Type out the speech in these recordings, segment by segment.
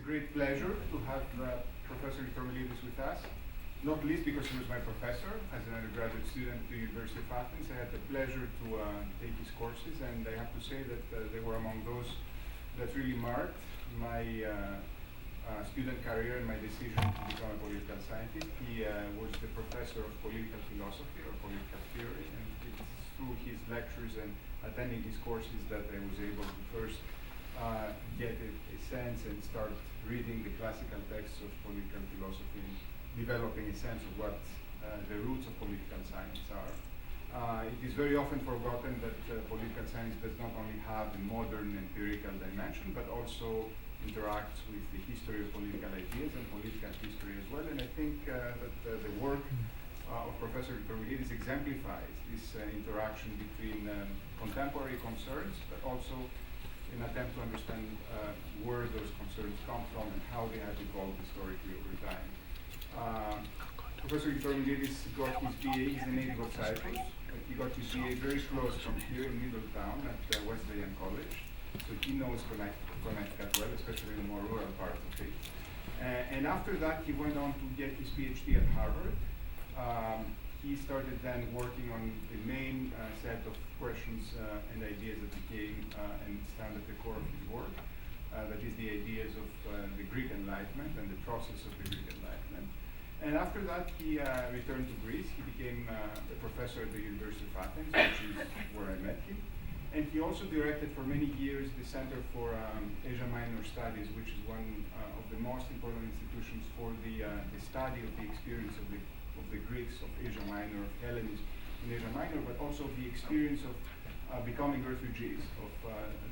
great pleasure to have Professor Niarchos with us, not least because he was my professor as an undergraduate student at the University of Athens. I had the pleasure to take his courses, and I have to say that they were among those that really marked my student career and my decision to become a political scientist. He was the professor of political philosophy or political theory, and it's through his lectures and attending his courses that I was able to first get a sense and start reading the classical texts of political philosophy and developing a sense of what the roots of political science are. It is very often forgotten that political science does not only have a modern empirical dimension, but also interacts with the history of political ideas and political history as well. And I think that the work of Professor Niarchos exemplifies this interaction between contemporary concerns, but also an attempt to understand where those concerns come from and how they have evolved historically over time. Professor Niarchos got his BA, he's a native of Cyprus. He got his BA very close from here in Middletown at Wesleyan College. So he knows Connecticut well, especially the more rural parts of it. And after that, he went on to get his PhD at Harvard. He started then working on the main set of questions and ideas that became and stand at the core of his work. That is the ideas of the Greek Enlightenment and the process of the Greek Enlightenment. And after that, he returned to Greece. He became a professor at the University of Athens, which is where I met him. And he also directed for many years the Center for Asia Minor Studies, which is one of the most important institutions for the study of the experience of the Greeks of Asia Minor, of Hellenism in Asia Minor, but also of the experience of becoming refugees, of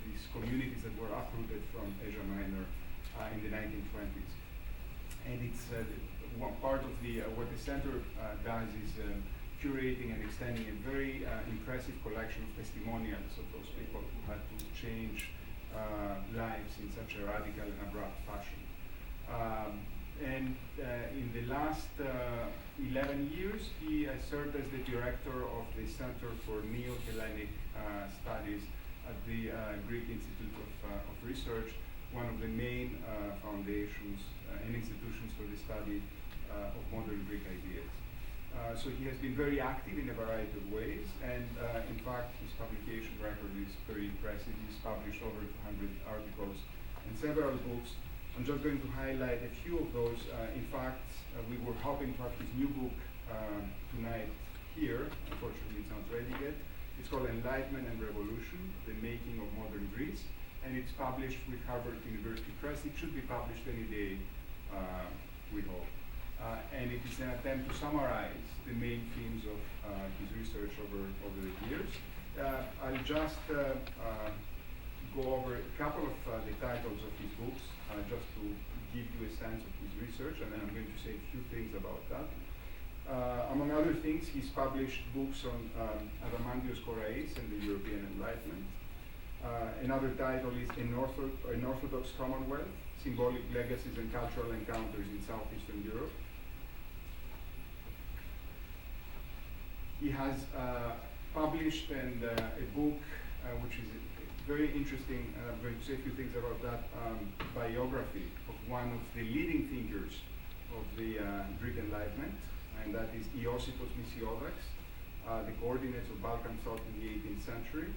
these communities that were uprooted from Asia Minor in the 1920s. And it's one part of what the center does is curating and extending a very impressive collection of testimonials of those people who had to change lives in such a radical and abrupt fashion. And in the last 11 years, he served as the director of the Center for Neo-Hellenic Studies at the Greek Institute of Research, one of the main foundations and institutions for the study of modern Greek ideas. So he has been very active in a variety of ways, and in fact, his publication record is very impressive. He's published over 200 articles and several books. I'm just going to highlight a few of those. In fact, we were hoping to have his new book tonight here. Unfortunately, it's not ready yet. It's called Enlightenment and Revolution, The Making of Modern Greece, and it's published with Harvard University Press. It should be published any day, we hope. And it is an attempt to summarize the main themes of his research over the years. I'll just go over a couple of the titles of his books, just to give you a sense of his research, and then I'm going to say a few things about that. Among other things, he's published books on Adamantios Korais and the European Enlightenment. Another title is An Orthodox Commonwealth, Symbolic Legacies and Cultural Encounters in Southeastern Europe. He has published a book which is very interesting. I'm going to say a few things about that biography of one of the leading thinkers of the Greek Enlightenment, and that is Iossipos Misiodax, the coordinates of Balkan thought in the 18th century.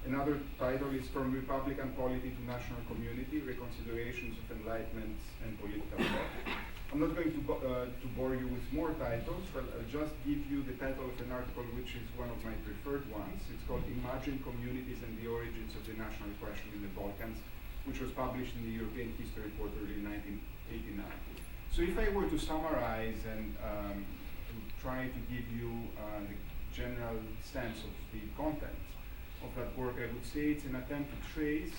Another title is From Republican Polity to National Community, Reconsiderations of Enlightenment and Political Thought. I'm not going to bore you with more titles, but I'll just give you the title of an article which is one of my preferred ones. It's called Imagined Communities and the Origins of the National Question in the Balkans, which was published in the European History Quarterly in 1989. So if I were to summarize and to try to give you the general sense of the content of that work, I would say it's an attempt to trace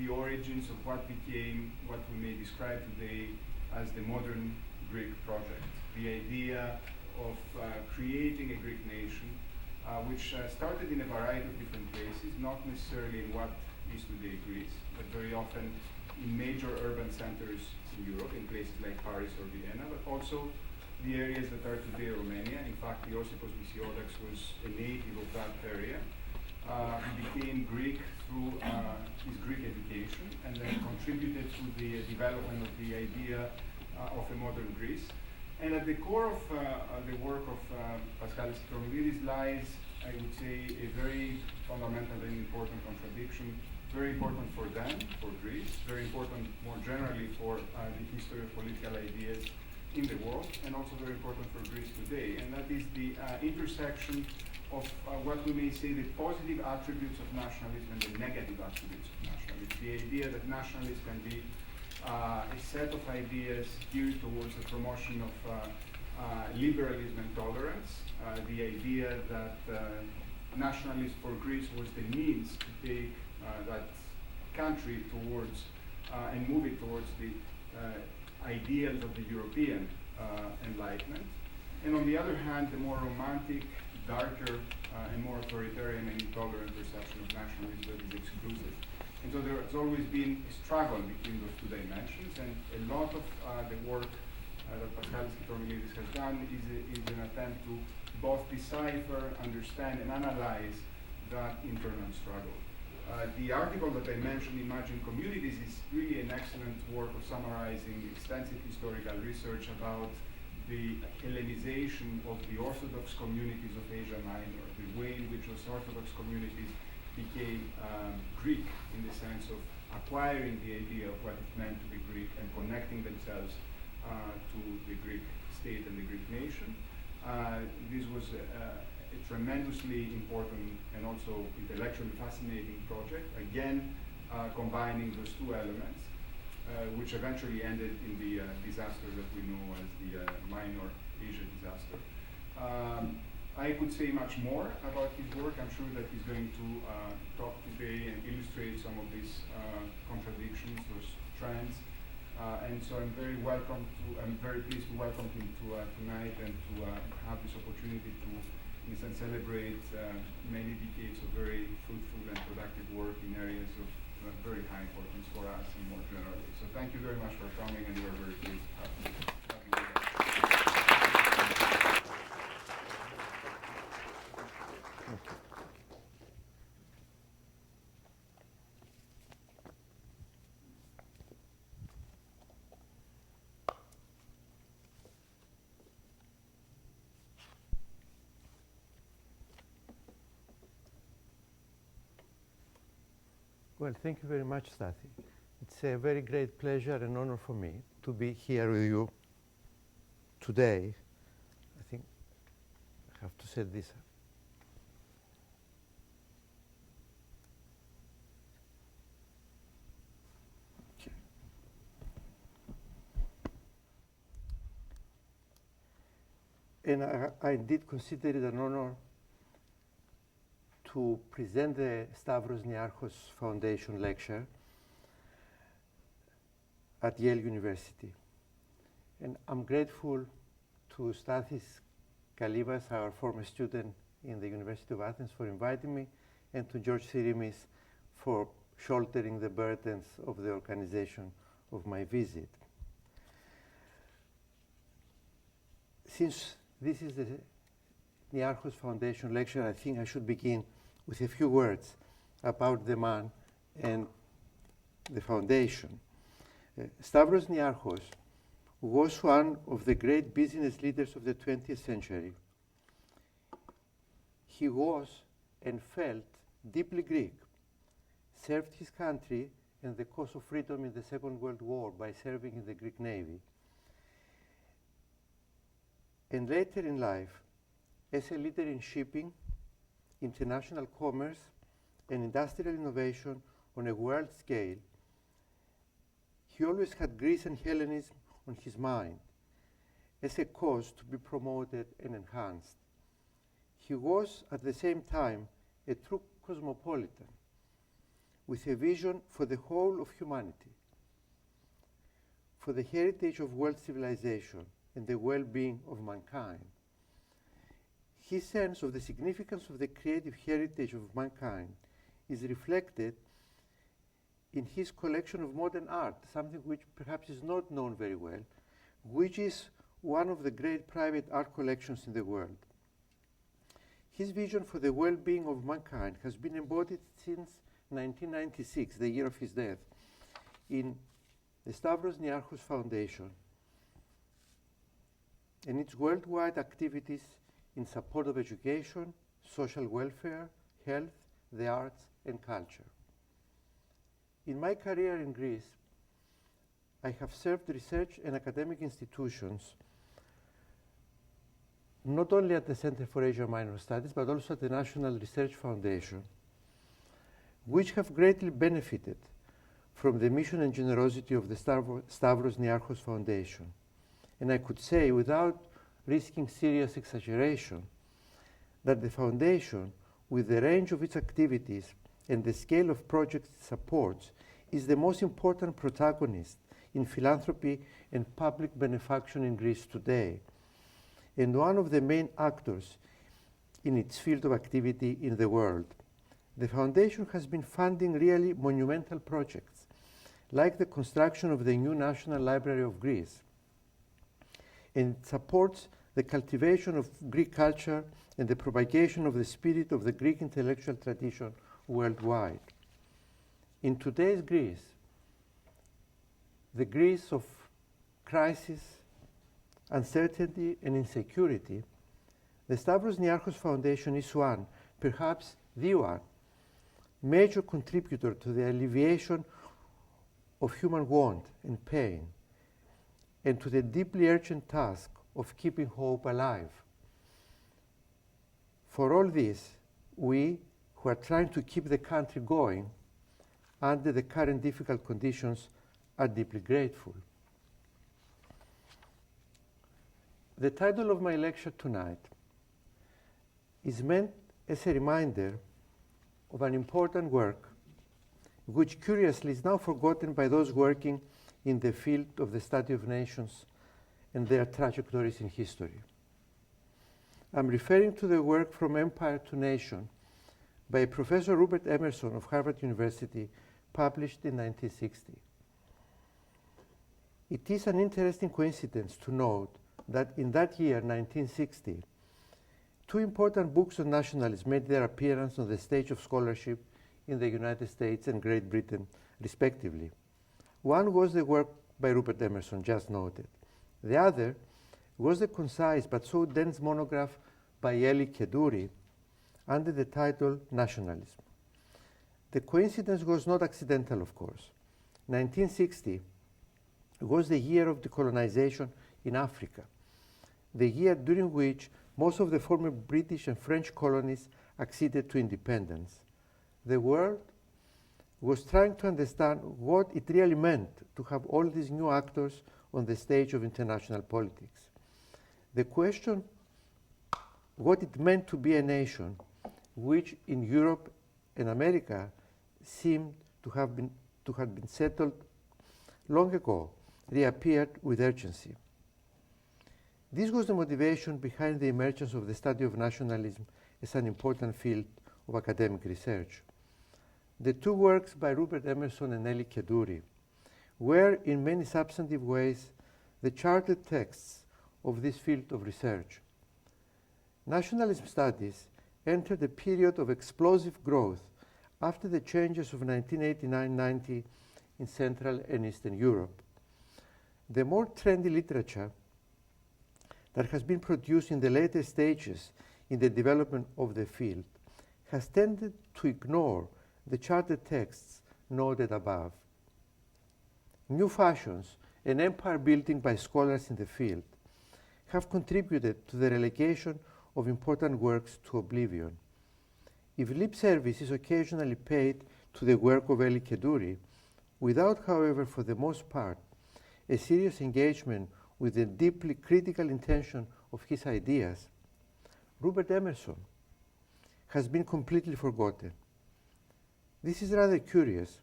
the origins of what became what we may describe today as the modern Greek project. The idea of creating a Greek nation, which started in a variety of different places, not necessarily in what is today Greece, but very often in major urban centers in Europe, in places like Paris or Vienna, but also the areas that are today Romania. In fact, Iossipos Misiodax was a native of that area. became Greek through his Greek education and then contributed to the development of the idea of a modern Greece. And at the core of the work of Paskalis Kitromilidis lies, I would say, a very fundamental and important contradiction, very important for them, for Greece, very important more generally for the history of political ideas in the world, and also very important for Greece today. And that is the intersection of what we may say the positive attributes of nationalism and the negative attributes of nationalism. The idea that nationalism can be a set of ideas geared towards the promotion of liberalism and tolerance, the idea that nationalism for Greece was the means to take that country towards and move it towards the ideals of the European Enlightenment. And on the other hand, the more romantic, darker, and more authoritarian and intolerant perception of nationalism that is exclusive. And so there has always been a struggle between those two dimensions, and a lot of the work that Paskalis Kitromilidis has done is an attempt to both decipher, understand, and analyze that internal struggle. The article that I mentioned, Imagine Communities, is really an excellent work of summarizing extensive historical research about the Hellenization of the Orthodox communities of Asia Minor, the way in which those Orthodox communities became Greek in the sense of acquiring the idea of what it meant to be Greek and connecting themselves to the Greek state and the Greek nation. This was a tremendously important and also intellectually fascinating project, again combining those two elements, which eventually ended in the disaster that we know as the Minor Asia disaster. I could say much more about his work. I'm sure that he's going to talk today and illustrate some of these contradictions, those trends. And so I'm very pleased to welcome him to tonight and to have this opportunity to, in a sense, celebrate many decades of very fruitful and productive work in areas of very high importance for us and more generally. So thank you very much for coming, and we're very pleased to have you. Well, thank you very much, Stati. It's a very great pleasure and honor for me to be here with you today. I think I have to set this up. And I did consider it an honor to present the Stavros Niarchos Foundation lecture at Yale University. And I'm grateful to Stathis Kalivas, our former student in the University of Athens, for inviting me, and to George Sirimis for shouldering the burdens of the organization of my visit. Since this is the Niarchos Foundation lecture, I think I should begin with a few words about the man and the foundation. Stavros Niarchos was one of the great business leaders of the 20th century. He was and felt deeply Greek, served his country and the cause of freedom in the Second World War by serving in the Greek Navy. And later in life, as a leader in shipping, international commerce, and industrial innovation on a world scale, he always had Greece and Hellenism on his mind as a cause to be promoted and enhanced. He was, at the same time, a true cosmopolitan with a vision for the whole of humanity, for the heritage of world civilization and the well-being of mankind. His sense of the significance of the creative heritage of mankind is reflected in his collection of modern art, something which perhaps is not known very well, which is one of the great private art collections in the world. His vision for the well-being of mankind has been embodied since 1996, the year of his death, in the Stavros Niarchos Foundation and its worldwide activities in support of education, social welfare, health, the arts, and culture. In my career in Greece, I have served research and academic institutions not only at the Center for Asia Minor Studies, but also at the National Research Foundation, which have greatly benefited from the mission and generosity of the Stavros Niarchos Foundation. And I could say, without risking serious exaggeration, that the foundation, with the range of its activities and the scale of projects it supports, is the most important protagonist in philanthropy and public benefaction in Greece today, and one of the main actors in its field of activity in the world. The foundation has been funding really monumental projects, like the construction of the new National Library of Greece, and it supports the cultivation of Greek culture and the propagation of the spirit of the Greek intellectual tradition worldwide. In today's Greece, the Greece of crisis, uncertainty, and insecurity, the Stavros Niarchos Foundation is one, perhaps the one, major contributor to the alleviation of human want and pain, and to the deeply urgent task of keeping hope alive. For all this, we, who are trying to keep the country going under the current difficult conditions, are deeply grateful. The title of my lecture tonight is meant as a reminder of an important work which curiously is now forgotten by those working in the field of the study of nations and their trajectories in history. I'm referring to the work From Empire to Nation by Professor Rupert Emerson of Harvard University, published in 1960. It is an interesting coincidence to note that in that year, 1960, two important books on nationalism made their appearance on the stage of scholarship in the United States and Great Britain, respectively. One was the work by Rupert Emerson, just noted. The other was the concise but so dense monograph by Elie Keduri under the title Nationalism. The coincidence was not accidental, of course. 1960 was the year of decolonization in Africa, the year during which most of the former British and French colonies acceded to independence. The world was trying to understand what it really meant to have all these new actors on the stage of international politics. The question, what it meant to be a nation, which in Europe and America seemed to have been settled long ago, reappeared with urgency. This was the motivation behind the emergence of the study of nationalism as an important field of academic research. The two works by Rupert Emerson and Elie Keduri were, in many substantive ways, the chartered texts of this field of research. Nationalism studies entered a period of explosive growth after the changes of 1989-90 in Central and Eastern Europe. The more trendy literature that has been produced in the later stages in the development of the field has tended to ignore the chartered texts noted above. New fashions and empire building by scholars in the field have contributed to the relegation of important works to oblivion. If lip service is occasionally paid to the work of Elie Keduri, without, however, for the most part, a serious engagement with the deeply critical intention of his ideas, Rupert Emerson has been completely forgotten. This is rather curious,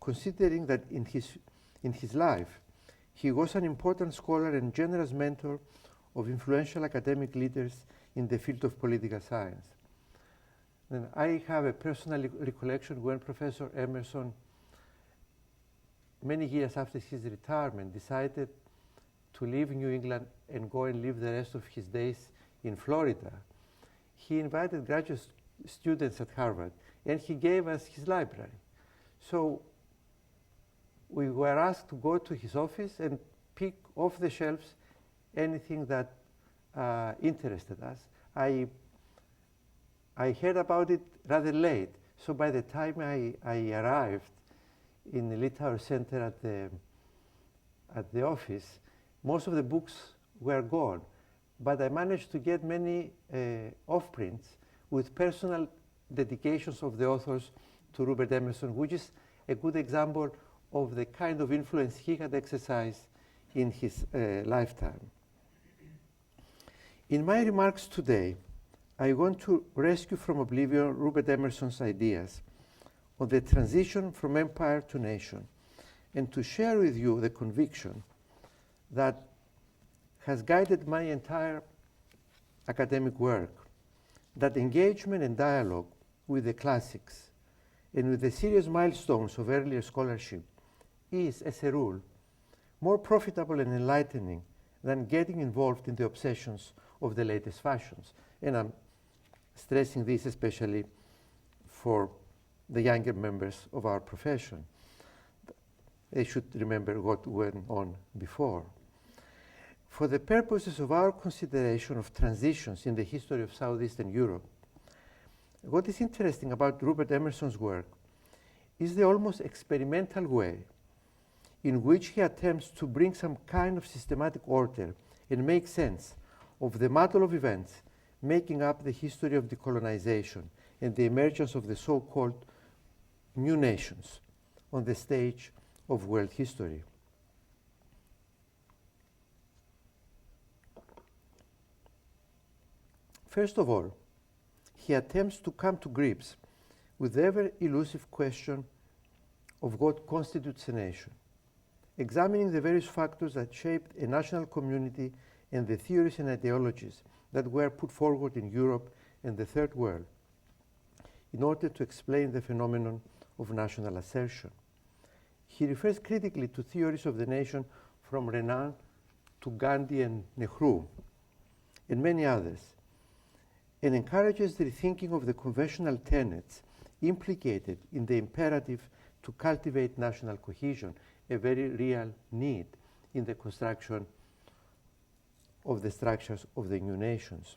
considering that in his life, he was an important scholar and generous mentor of influential academic leaders in the field of political science. And I have a personal recollection when Professor Emerson, many years after his retirement, decided to leave New England and go and live the rest of his days in Florida. he invited graduate students at Harvard, and he gave us his library. So we were asked to go to his office and pick off the shelves anything that interested us. I heard about it rather late, so by the time I arrived in the Litauer Center at the office, most of the books were gone. But I managed to get many off-prints with personal dedications of the authors to Rupert Emerson, which is a good example of the kind of influence he had exercised in his lifetime. In my remarks today, I want to rescue from oblivion Rupert Emerson's ideas on the transition from empire to nation, and to share with you the conviction that has guided my entire academic work, that engagement and dialogue with the classics and with the serious milestones of earlier scholarship is, as a rule, more profitable and enlightening than getting involved in the obsessions of the latest fashions. And I'm stressing this especially for the younger members of our profession. They should remember what went on before. For the purposes of our consideration of transitions in the history of Southeastern Europe, what is interesting about Rupert Emerson's work is the almost experimental way in which he attempts to bring some kind of systematic order and make sense of the muddle of events making up the history of decolonization and the emergence of the so-called new nations on the stage of world history. First of all, he attempts to come to grips with the ever-elusive question of what constitutes a nation, examining the various factors that shaped a national community and the theories and ideologies that were put forward in Europe and the Third World in order to explain the phenomenon of national assertion. He refers critically to theories of the nation from Renan to Gandhi and Nehru and many others, and encourages the rethinking of the conventional tenets implicated in the imperative to cultivate national cohesion, a very real need in the construction of the structures of the new nations.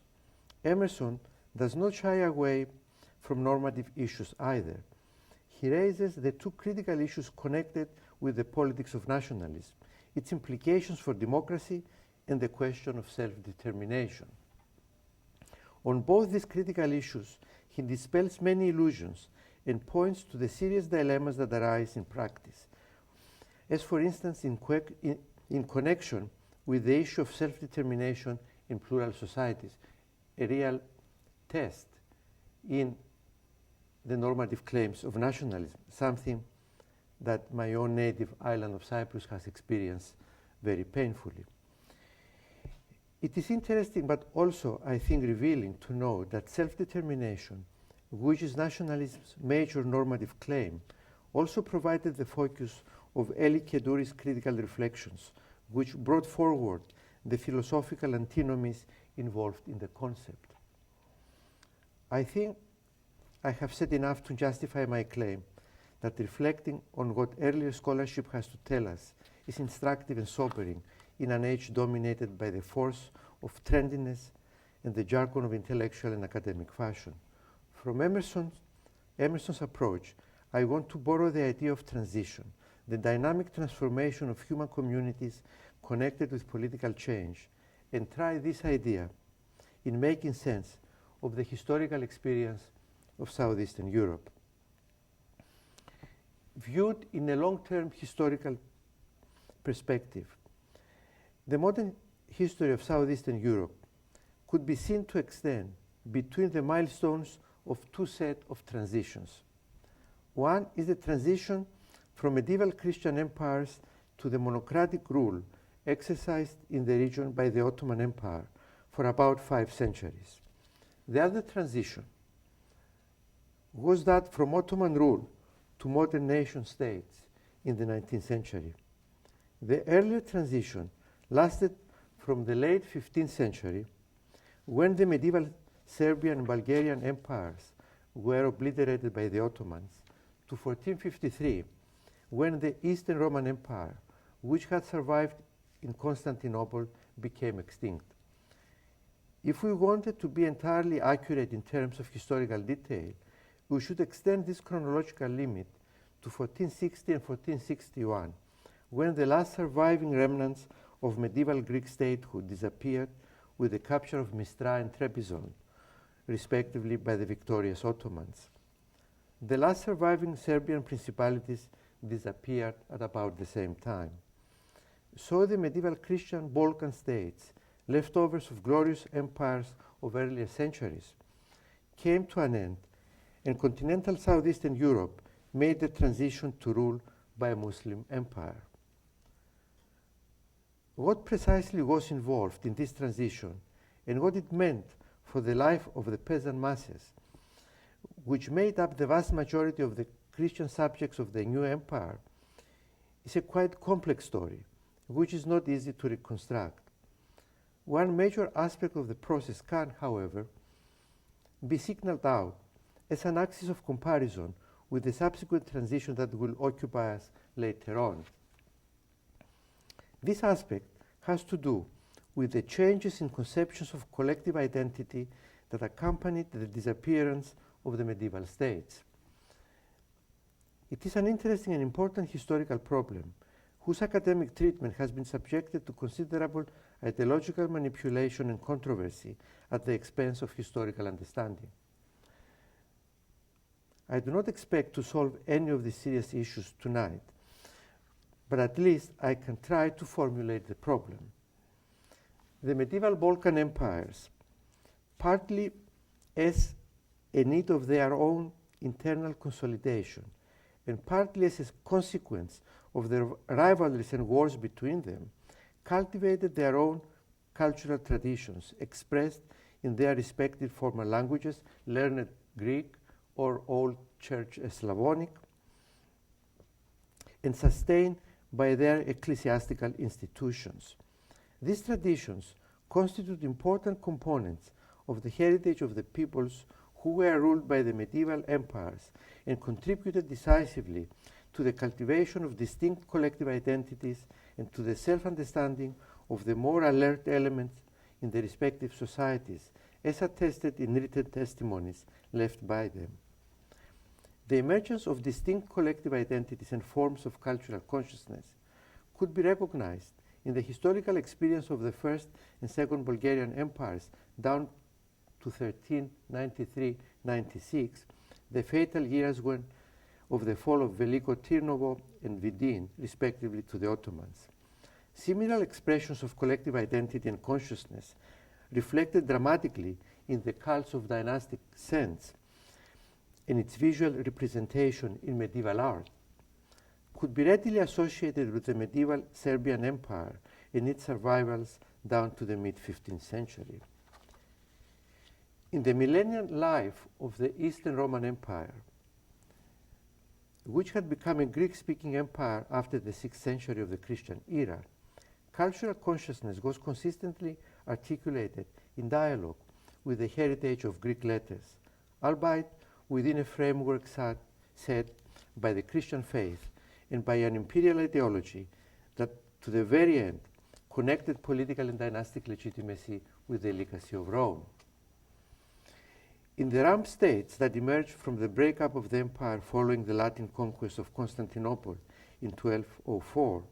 Emerson does not shy away from normative issues either. He raises the two critical issues connected with the politics of nationalism, its implications for democracy and the question of self-determination. On both these critical issues, he dispels many illusions and points to the serious dilemmas that arise in practice, as for instance in connection with the issue of self-determination in plural societies, a real test in the normative claims of nationalism, something that my own native island of Cyprus has experienced very painfully. It is interesting, but also, I think, revealing to know that self-determination, which is nationalism's major normative claim, also provided the focus of Elie Kedouris's critical reflections, which brought forward the philosophical antinomies involved in the concept. I think I have said enough to justify my claim that reflecting on what earlier scholarship has to tell us is instructive and sobering in an age dominated by the force of trendiness and the jargon of intellectual and academic fashion. From Emerson's approach, I want to borrow the idea of transition, the dynamic transformation of human communities connected with political change, and try this idea in making sense of the historical experience of Southeastern Europe. Viewed in a long-term historical perspective, the modern history of Southeastern Europe could be seen to extend between the milestones of two sets of transitions. One is the transition from medieval Christian empires to the monocratic rule exercised in the region by the Ottoman Empire for about 5 centuries. The other transition was that from Ottoman rule to modern nation states in the 19th century. The earlier transition lasted from the late 15th century, when the medieval Serbian and Bulgarian empires were obliterated by the Ottomans, to 1453, when the Eastern Roman Empire, which had survived in Constantinople, became extinct. If we wanted to be entirely accurate in terms of historical detail, we should extend this chronological limit to 1460 and 1461, when the last surviving remnants of medieval Greek statehood disappeared with the capture of Mistra and Trebizond, respectively by the victorious Ottomans. The last surviving Serbian principalities disappeared at about the same time. So the medieval Christian Balkan states, leftovers of glorious empires of earlier centuries, came to an end, and continental Southeastern Europe made the transition to rule by a Muslim empire. What precisely was involved in this transition, and what it meant for the life of the peasant masses, which made up the vast majority of the Christian subjects of the new empire, is a quite complex story, which is not easy to reconstruct. One major aspect of the process can, however, be signaled out as an axis of comparison with the subsequent transition that will occupy us later on. This aspect has to do with the changes in conceptions of collective identity that accompanied the disappearance of the medieval states. It is an interesting and important historical problem whose academic treatment has been subjected to considerable ideological manipulation and controversy at the expense of historical understanding. I do not expect to solve any of these serious issues tonight, but at least I can try to formulate the problem. The medieval Balkan empires, partly as a need of their own internal consolidation, and partly as a consequence of the rivalries and wars between them, cultivated their own cultural traditions expressed in their respective formal languages, learned Greek or Old Church Slavonic, and sustained by their ecclesiastical institutions. These traditions constitute important components of the heritage of the peoples who were ruled by the medieval empires and contributed decisively to the cultivation of distinct collective identities and to the self-understanding of the more alert elements in the respective societies, as attested in written testimonies left by them. The emergence of distinct collective identities and forms of cultural consciousness could be recognized in the historical experience of the First and Second Bulgarian empires down to 1393-96, the fatal years of the fall of Veliko Tirnovo and Vidin, respectively, to the Ottomans. Similar expressions of collective identity and consciousness reflected dramatically in the cults of dynastic sense and its visual representation in medieval art could be readily associated with the medieval Serbian Empire and its survivals down to the mid-15th century. In the millennial life of the Eastern Roman Empire, which had become a Greek-speaking empire after the 6th century of the Christian era, cultural consciousness was consistently articulated in dialogue with the heritage of Greek letters, albeit within a framework set by the Christian faith and by an imperial ideology that, to the very end, connected political and dynastic legitimacy with the legacy of Rome. In the rump states that emerged from the breakup of the empire following the Latin conquest of Constantinople in 1204,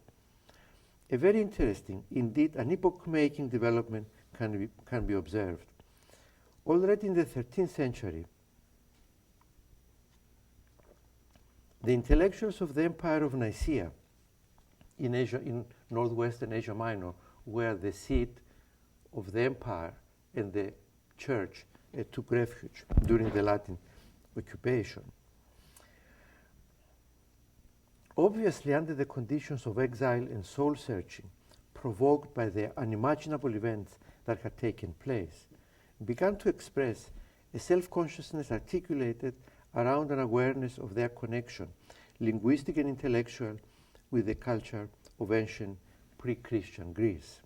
a very interesting, indeed an epoch-making development can be observed. Already in the 13th century, the intellectuals of the Empire of Nicaea in Asia, in northwestern Asia Minor, were the seat of the empire, and the church took refuge during the Latin occupation. Obviously, under the conditions of exile and soul-searching provoked by the unimaginable events that had taken place, began to express a self-consciousness articulated around an awareness of their connection, linguistic and intellectual, with the culture of ancient pre-Christian Greece.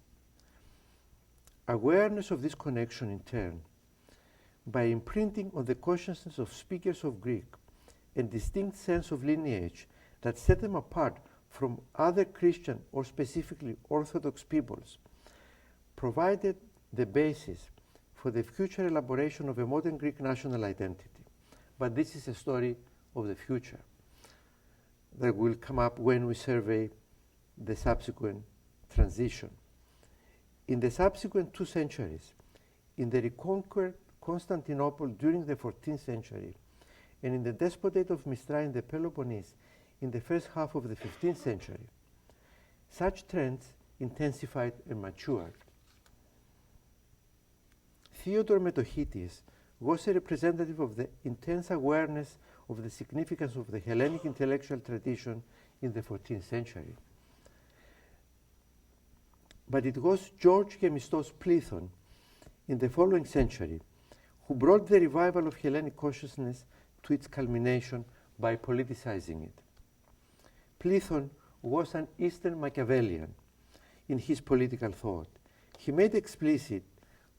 Awareness of this connection, in turn, by imprinting on the consciousness of speakers of Greek a distinct sense of lineage that set them apart from other Christian or specifically Orthodox peoples, provided the basis for the future elaboration of a modern Greek national identity. But this is a story of the future that will come up when we survey the subsequent transition. In the subsequent 2 centuries, in the reconquered Constantinople during the 14th century, and in the Despotate of Mistra in the Peloponnese in the first half of the 15th century, such trends intensified and matured. Theodore Metochites was a representative of the intense awareness of the significance of the Hellenic intellectual tradition in the 14th century. But it was George Gemistos Plethon in the following century who brought the revival of Hellenic consciousness to its culmination by politicizing it. Plethon was an Eastern Machiavellian in his political thought. He made explicit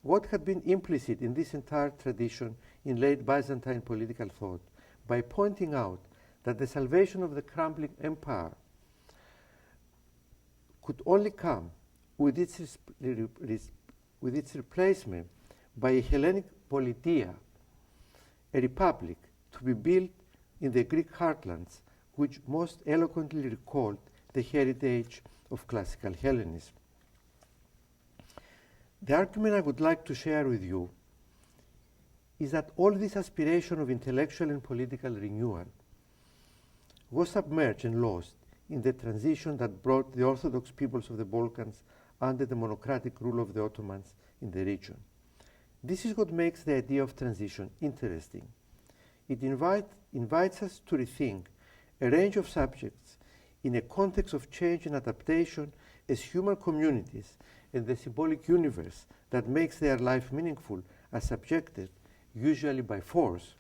what had been implicit in this entire tradition in late Byzantine political thought by pointing out that the salvation of the crumbling empire could only come with its replacement by a Hellenic politia, a republic to be built in the Greek heartlands, which most eloquently recalled the heritage of classical Hellenism. The argument I would like to share with you is that all this aspiration of intellectual and political renewal was submerged and lost in the transition that brought the Orthodox peoples of the Balkans under the monocratic rule of the Ottomans in the region. This is what makes the idea of transition interesting. It invites us to rethink a range of subjects in a context of change and adaptation as human communities and the symbolic universe that makes their life meaningful are subjected, usually by force,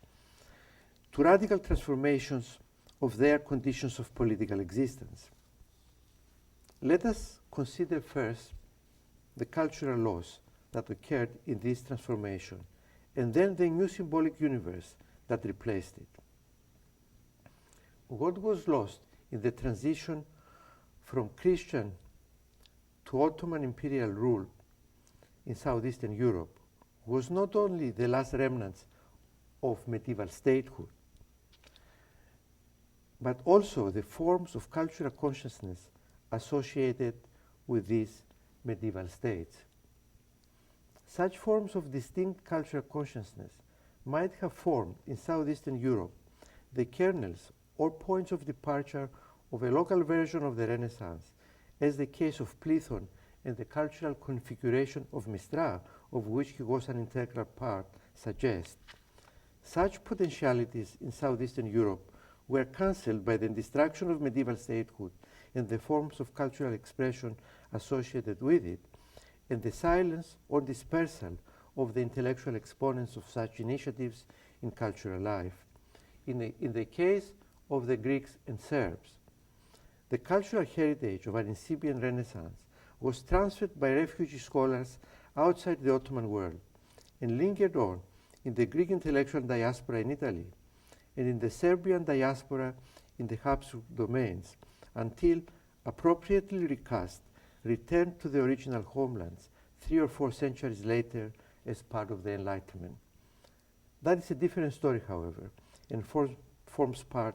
to radical transformations of their conditions of political existence. Let us consider first the cultural loss that occurred in this transformation, and then the new symbolic universe that replaced it. What was lost in the transition from Christian to Ottoman imperial rule in Southeastern Europe was not only the last remnants of medieval statehood, but also the forms of cultural consciousness associated with these medieval states. Such forms of distinct cultural consciousness might have formed in Southeastern Europe the kernels or points of departure of a local version of the Renaissance, as the case of Plethon and the cultural configuration of Mistra, of which he was an integral part, suggest. Such potentialities in Southeastern Europe were cancelled by the destruction of medieval statehood and the forms of cultural expression associated with it, and the silence or dispersal of the intellectual exponents of such initiatives in cultural life. In the case of the Greeks and Serbs, the cultural heritage of an incipient Renaissance was transferred by refugee scholars outside the Ottoman world and lingered on in the Greek intellectual diaspora in Italy and in the Serbian diaspora in the Habsburg domains until, appropriately recast, returned to the original homelands 3 or 4 centuries later as part of the Enlightenment. That is a different story, however, and forms part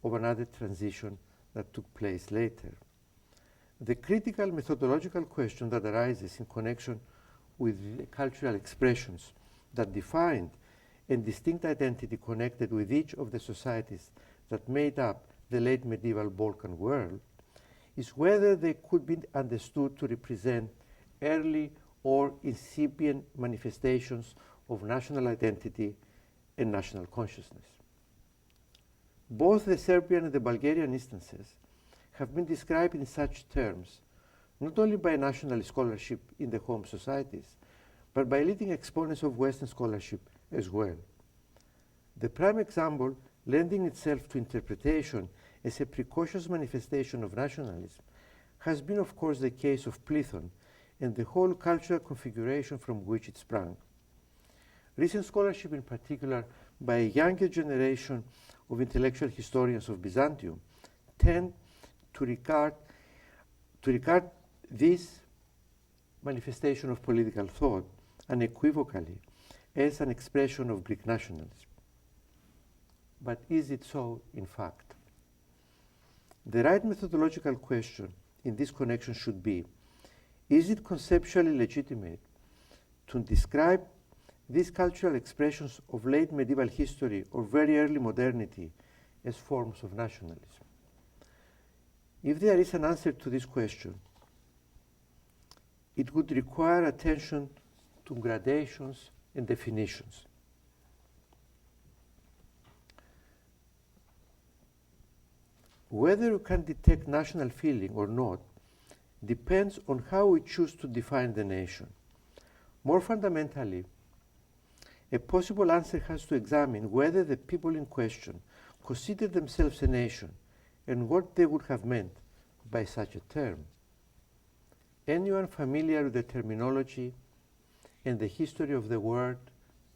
of another transition that took place later. The critical methodological question that arises in connection with the cultural expressions that defined and distinct identity connected with each of the societies that made up the late medieval Balkan world is whether they could be understood to represent early or incipient manifestations of national identity and national consciousness. Both the Serbian and the Bulgarian instances have been described in such terms, not only by nationalist scholarship in the home societies, but by leading exponents of Western scholarship as well. The prime example lending itself to interpretation as a precocious manifestation of nationalism has been, of course, the case of Plethon and the whole cultural configuration from which it sprang. Recent scholarship, in particular, by a younger generation of intellectual historians of Byzantium, tend to regard this manifestation of political thought unequivocally as an expression of Greek nationalism. But is it so, in fact? The right methodological question in this connection should be, is it conceptually legitimate to describe these cultural expressions of late medieval history or very early modernity as forms of nationalism? If there is an answer to this question, it would require attention to gradations and definitions. Whether you can detect national feeling or not depends on how we choose to define the nation. More fundamentally, a possible answer has to examine whether the people in question consider themselves a nation and what they would have meant by such a term. Anyone familiar with the terminology and the history of the word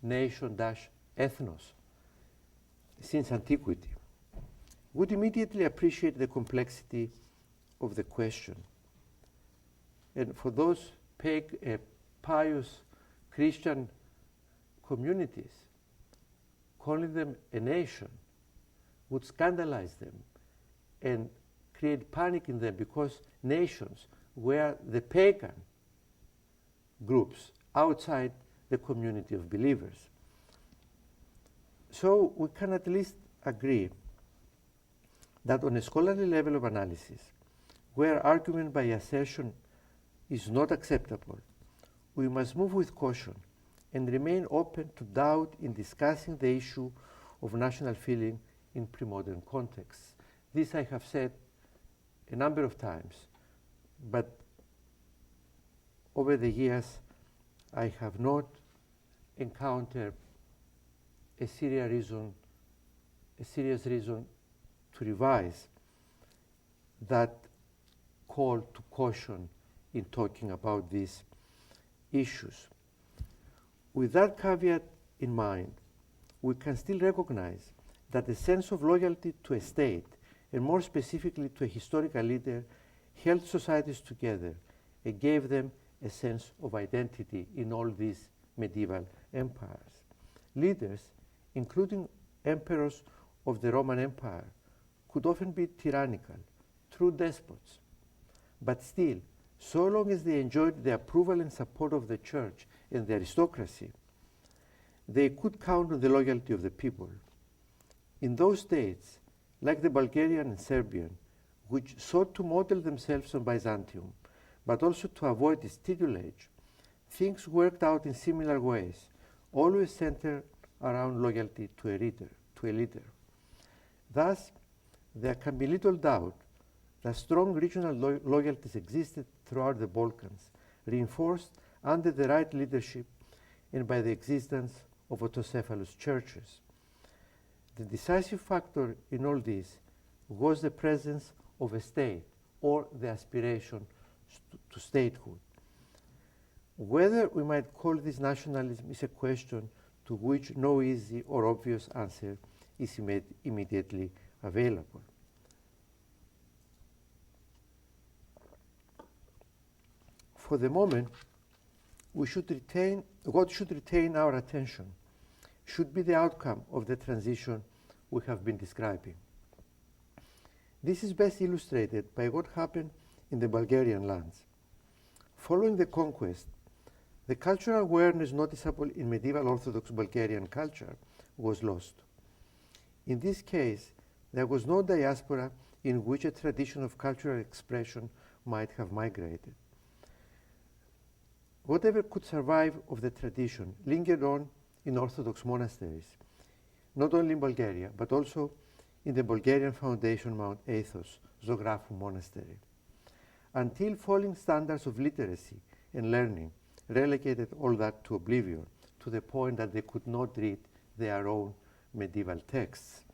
nation-ethnos since antiquity would immediately appreciate the complexity of the question. And for those pious Christian communities, calling them a nation would scandalize them and create panic in them, because nations were the pagan groups outside the community of believers. So we can at least agree that on a scholarly level of analysis, where argument by assertion is not acceptable, we must move with caution and remain open to doubt in discussing the issue of national feeling in pre-modern contexts. This I have said a number of times, but over the years I have not encountered a serious reason to revise that call to caution in talking about these issues. With that caveat in mind, we can still recognize that the sense of loyalty to a state, and more specifically to a historical leader, held societies together and gave them a sense of identity in all these medieval empires. Leaders, including emperors of the Roman Empire, could often be tyrannical, true despots. But still, so long as they enjoyed the approval and support of the church and the aristocracy, they could count on the loyalty of the people. In those states, like the Bulgarian and Serbian, which sought to model themselves on Byzantium, but also to avoid its tutelage, things worked out in similar ways, always centered around loyalty to a leader. Thus, there can be little doubt that strong regional loyalties existed throughout the Balkans, reinforced under the right leadership and by the existence of autocephalous churches. The decisive factor in all this was the presence of a state, or the aspiration to statehood. Whether we might call this nationalism is a question to which no easy or obvious answer is immediately available. For the moment, what should retain our attention should be the outcome of the transition we have been describing. This is best illustrated by what happened in the Bulgarian lands. Following the conquest, the cultural awareness noticeable in medieval Orthodox Bulgarian culture was lost. In this case, there was no diaspora in which a tradition of cultural expression might have migrated. Whatever could survive of the tradition lingered on in Orthodox monasteries, not only in Bulgaria, but also in the Bulgarian foundation Mount Athos, Zographou Monastery, until falling standards of literacy and learning relegated all that to oblivion, to the point that they could not read their own medieval texts.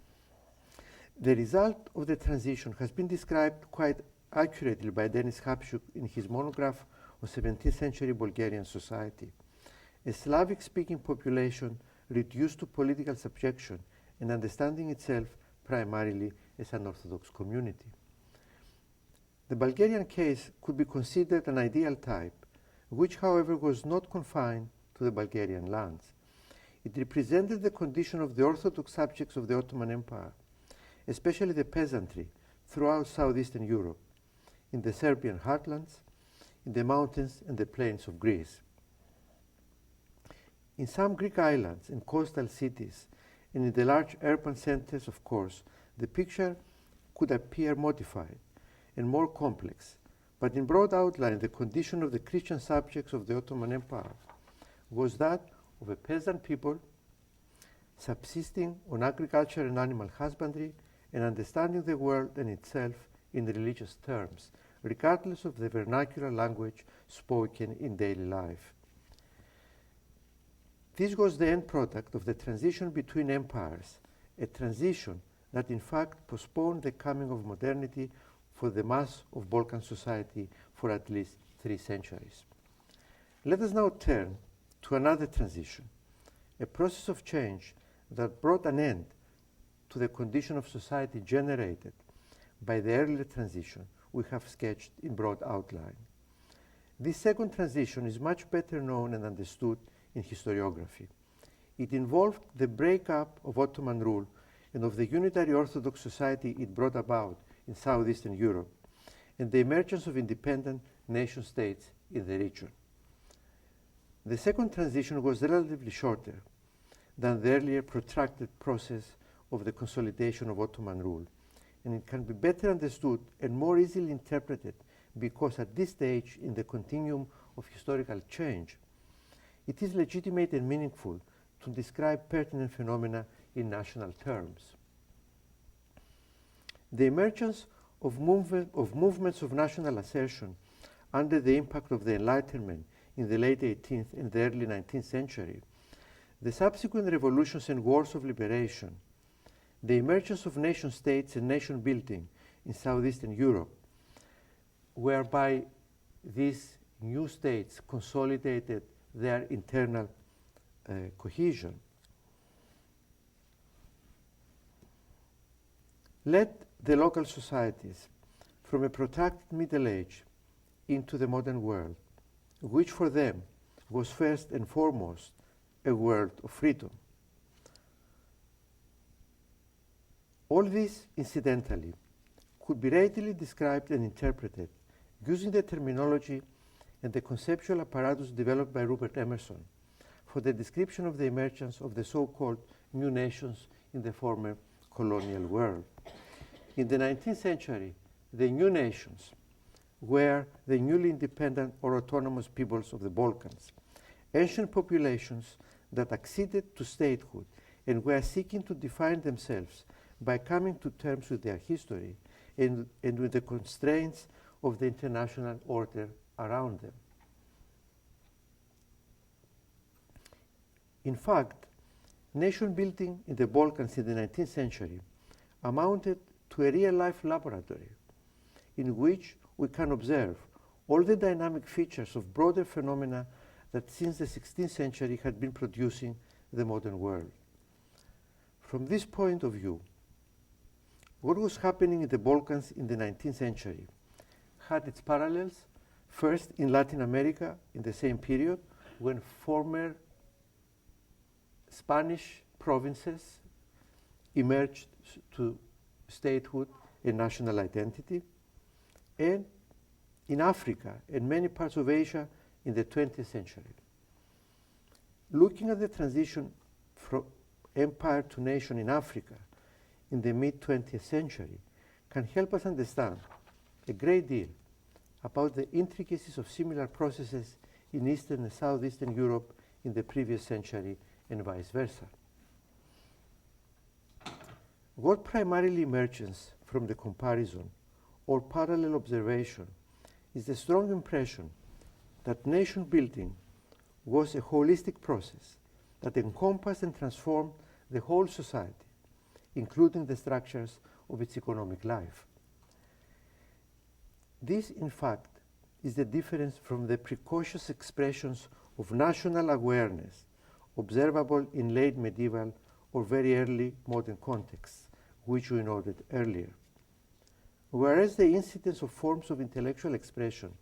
The result of the transition has been described quite accurately by Denis Hapsiuk in his monograph on 17th century Bulgarian society, a Slavic-speaking population reduced to political subjection and understanding itself primarily as an Orthodox community. The Bulgarian case could be considered an ideal type, which, however, was not confined to the Bulgarian lands. It represented the condition of the Orthodox subjects of the Ottoman Empire, especially the peasantry, throughout southeastern Europe, in the Serbian heartlands, in the mountains and the plains of Greece. In some Greek islands and coastal cities, and in the large urban centers, of course, the picture could appear modified and more complex, but in broad outline, the condition of the Christian subjects of the Ottoman Empire was that of a peasant people subsisting on agriculture and animal husbandry and understanding the world and itself in religious terms, regardless of the vernacular language spoken in daily life. This was the end product of the transition between empires, a transition that in fact postponed the coming of modernity for the mass of Balkan society for at least 3 centuries. Let us now turn to another transition, a process of change that brought an end to the condition of society generated by the earlier transition we have sketched in broad outline. This second transition is much better known and understood in historiography. It involved the breakup of Ottoman rule and of the unitary Orthodox society it brought about in southeastern Europe, and the emergence of independent nation-states in the region. The second transition was relatively shorter than the earlier protracted process of the consolidation of Ottoman rule, and it can be better understood and more easily interpreted because at this stage in the continuum of historical change, it is legitimate and meaningful to describe pertinent phenomena in national terms. The emergence of movements of national assertion under the impact of the Enlightenment in the late 18th and the early 19th century, the subsequent revolutions and wars of liberation, the emergence of nation-states and nation-building in southeastern Europe, whereby these new states consolidated their internal cohesion, led the local societies from a protracted Middle Age into the modern world, which for them was first and foremost a world of freedom. All this, incidentally, could be readily described and interpreted using the terminology and the conceptual apparatus developed by Rupert Emerson for the description of the emergence of the so-called new nations in the former colonial world. In the 19th century, the new nations were the newly independent or autonomous peoples of the Balkans, ancient populations that acceded to statehood and were seeking to define themselves by coming to terms with their history and with the constraints of the international order around them. In fact, nation building in the Balkans in the 19th century amounted to a real-life laboratory in which we can observe all the dynamic features of broader phenomena that since the 16th century had been producing the modern world. From this point of view, what was happening in the Balkans in the 19th century had its parallels first in Latin America in the same period when former Spanish provinces emerged to statehood and national identity, and in Africa and many parts of Asia in the 20th century. Looking at the transition from empire to nation in Africa in the mid-20th century can help us understand a great deal about the intricacies of similar processes in Eastern and Southeastern Europe in the previous century and vice versa. What primarily emerges from the comparison or parallel observation is the strong impression that nation building was a holistic process that encompassed and transformed the whole society, including the structures of its economic life. This, in fact, is the difference from the precocious expressions of national awareness observable in late medieval or very early modern contexts, which we noted earlier. Whereas the incidence of forms of intellectual expression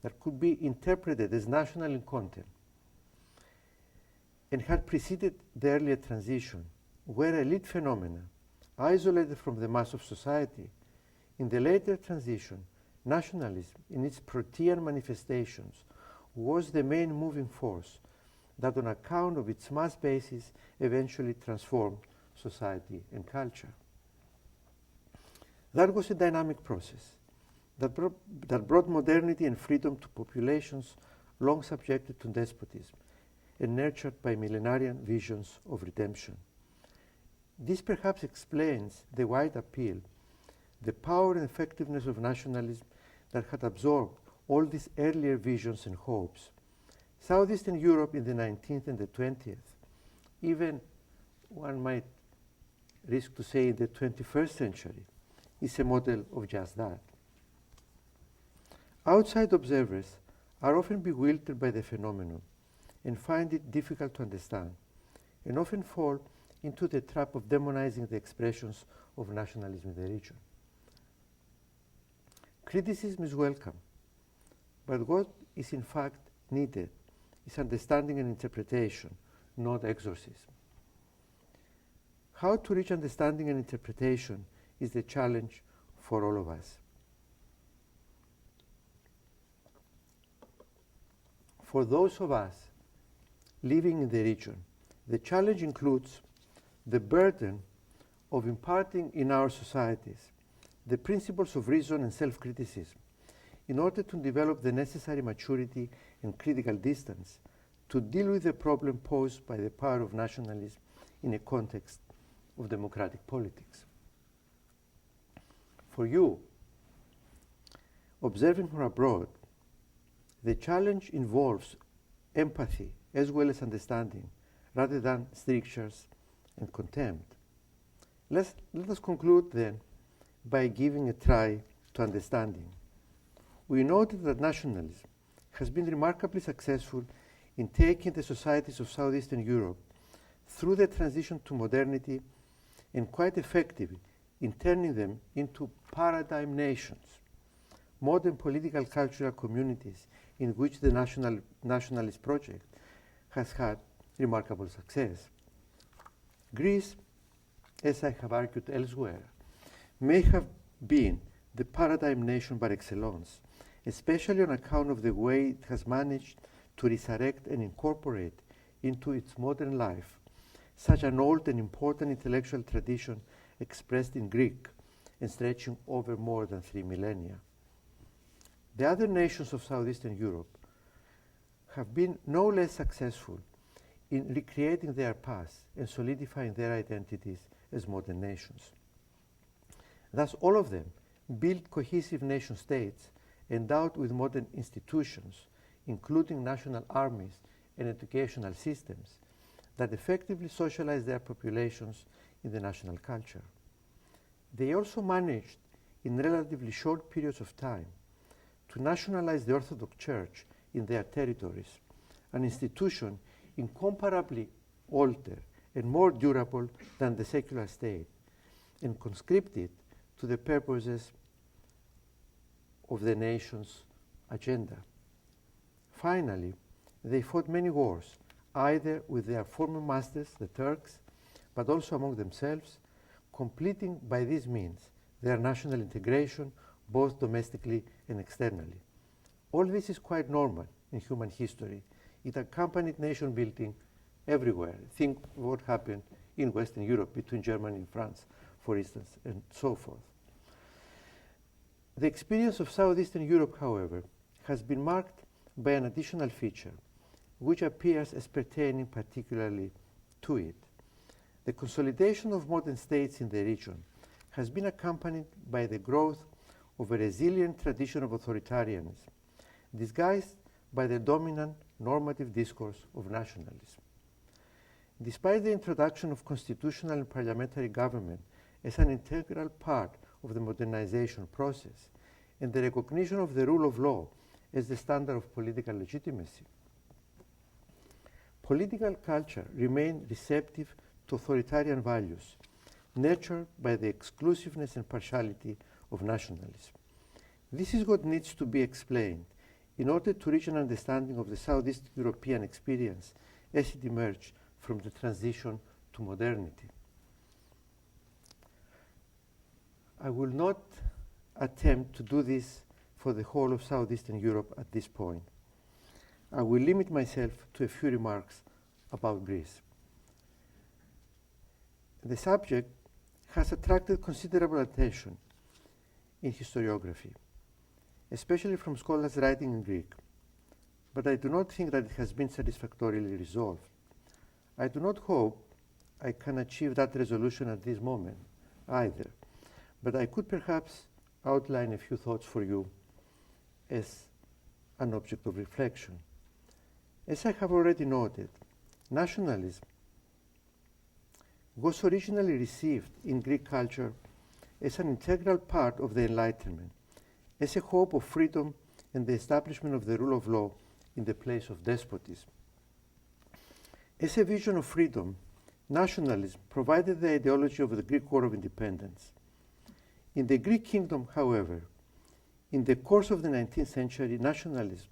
that could be interpreted as national in content and had preceded the earlier transition were elite phenomena isolated from the mass of society, in the later transition, nationalism in its protean manifestations was the main moving force that, on account of its mass basis, eventually transformed society and culture. That was a dynamic process that brought modernity and freedom to populations long subjected to despotism and nurtured by millenarian visions of redemption. This perhaps explains the wide appeal, the power and effectiveness of nationalism that had absorbed all these earlier visions and hopes. Southeastern Europe in the 19th and the 20th, even one might risk to say in the 21st century, is a model of just that. Outside observers are often bewildered by the phenomenon and find it difficult to understand, and often fall into the trap of demonizing the expressions of nationalism in the region. Criticism is welcome, but what is in fact needed is understanding and interpretation, not exorcism. How to reach understanding and interpretation is the challenge for all of us. For those of us living in the region, the challenge includes the burden of imparting in our societies the principles of reason and self-criticism in order to develop the necessary maturity and critical distance to deal with the problem posed by the power of nationalism in a context of democratic politics. For you, observing from abroad, the challenge involves empathy as well as understanding, rather than strictures and contempt. Let us conclude then by giving a try to understanding. We noted that nationalism has been remarkably successful in taking the societies of Southeastern Europe through the transition to modernity, and quite effective in turning them into paradigm nations, modern political cultural communities in which the nationalist project has had remarkable success. Greece, as I have argued elsewhere, may have been the paradigm nation par excellence, especially on account of the way it has managed to resurrect and incorporate into its modern life such an old and important intellectual tradition expressed in Greek and stretching over more than 3 millennia. The other nations of Southeastern Europe have been no less successful in recreating their past and solidifying their identities as modern nations. Thus, all of them built cohesive nation states endowed with modern institutions, including national armies and educational systems that effectively socialize their populations in the national culture. They also managed, in relatively short periods of time, to nationalize the Orthodox Church in their territories, an institution incomparably older and more durable than the secular state, and conscript it to the purposes of the nation's agenda. Finally, they fought many wars, either with their former masters, the Turks, but also among themselves, completing by these means their national integration, both domestically and externally. All this is quite normal in human history. It accompanied nation building everywhere. Think what happened in Western Europe between Germany and France, for instance, and so forth. The experience of Southeastern Europe, however, has been marked by an additional feature, which appears as pertaining particularly to it. The consolidation of modern states in the region has been accompanied by the growth of a resilient tradition of authoritarianism, disguised by the dominant normative discourse of nationalism. Despite the introduction of constitutional and parliamentary government as an integral part of the modernization process, and the recognition of the rule of law as the standard of political legitimacy, political culture remained receptive to authoritarian values, nurtured by the exclusiveness and partiality of nationalism. This is what needs to be explained in order to reach an understanding of the Southeast European experience as it emerged from the transition to modernity. I will not attempt to do this for the whole of Southeastern Europe at this point. I will limit myself to a few remarks about Greece. The subject has attracted considerable attention in historiography, especially from scholars writing in Greek, but I do not think that it has been satisfactorily resolved. I do not hope I can achieve that resolution at this moment either, but I could perhaps outline a few thoughts for you as an object of reflection. As I have already noted, nationalism was originally received in Greek culture as an integral part of the Enlightenment, as a hope of freedom and the establishment of the rule of law in the place of despotism. As a vision of freedom, nationalism provided the ideology of the Greek War of Independence. In the Greek kingdom, however, in the course of the 19th century, nationalism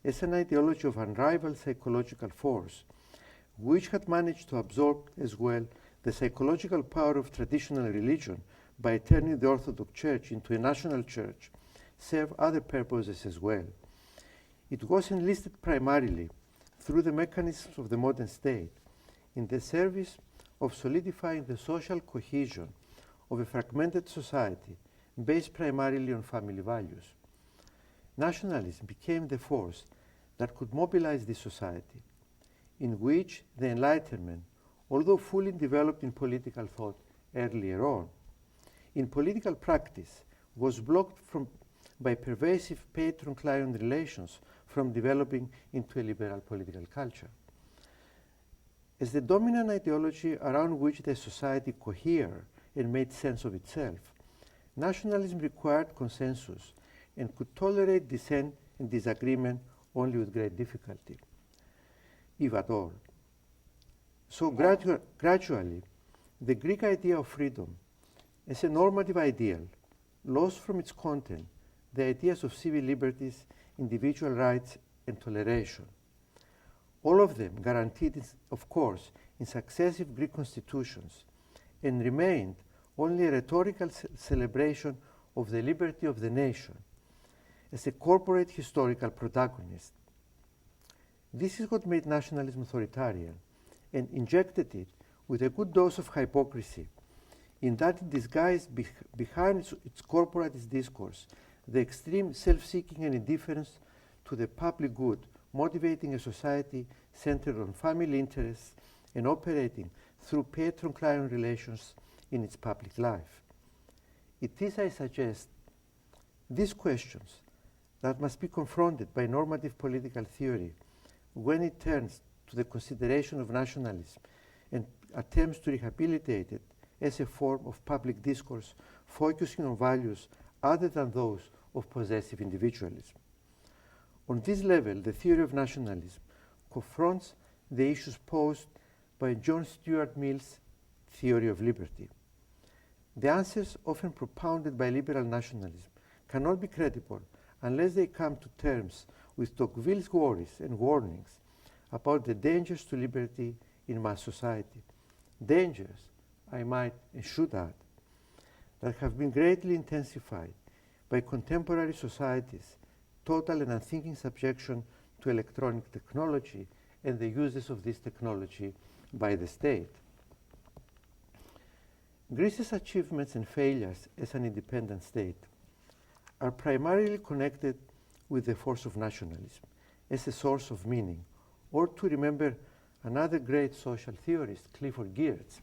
as an ideology of unrivaled psychological force, which had managed to absorb as well the psychological power of traditional religion by turning the Orthodox Church into a national church, served other purposes as well. It was enlisted primarily through the mechanisms of the modern state in the service of solidifying the social cohesion of a fragmented society based primarily on family values. Nationalism became the force that could mobilize this society, in which the Enlightenment, although fully developed in political thought earlier on, in political practice was blocked by pervasive patron-client relations from developing into a liberal political culture. As the dominant ideology around which the society cohered and made sense of itself, nationalism required consensus and could tolerate dissent and disagreement only with great difficulty, if at all. So gradually, the Greek idea of freedom as a normative ideal lost from its content the ideas of civil liberties, individual rights, and toleration. All of them guaranteed, of course, in successive Greek constitutions, and remained only a rhetorical celebration of the liberty of the nation as a corporate historical protagonist. This is what made nationalism authoritarian and injected it with a good dose of hypocrisy, in that it disguised behind its corporatist discourse the extreme self-seeking and indifference to the public good, motivating a society centered on family interests and operating through patron-client relations in its public life. It is, I suggest, these questions that must be confronted by normative political theory when it turns to the consideration of nationalism and attempts to rehabilitate it as a form of public discourse focusing on values other than those of possessive individualism. On this level, the theory of nationalism confronts the issues posed by John Stuart Mill's theory of liberty. The answers often propounded by liberal nationalism cannot be credible unless they come to terms with Tocqueville's worries and warnings about the dangers to liberty in mass society. Dangers, I might and should add, that have been greatly intensified by contemporary societies' total and unthinking subjection to electronic technology and the uses of this technology by the state. Greece's achievements and failures as an independent state are primarily connected with the force of nationalism as a source of meaning, or to remember another great social theorist, Clifford Geertz,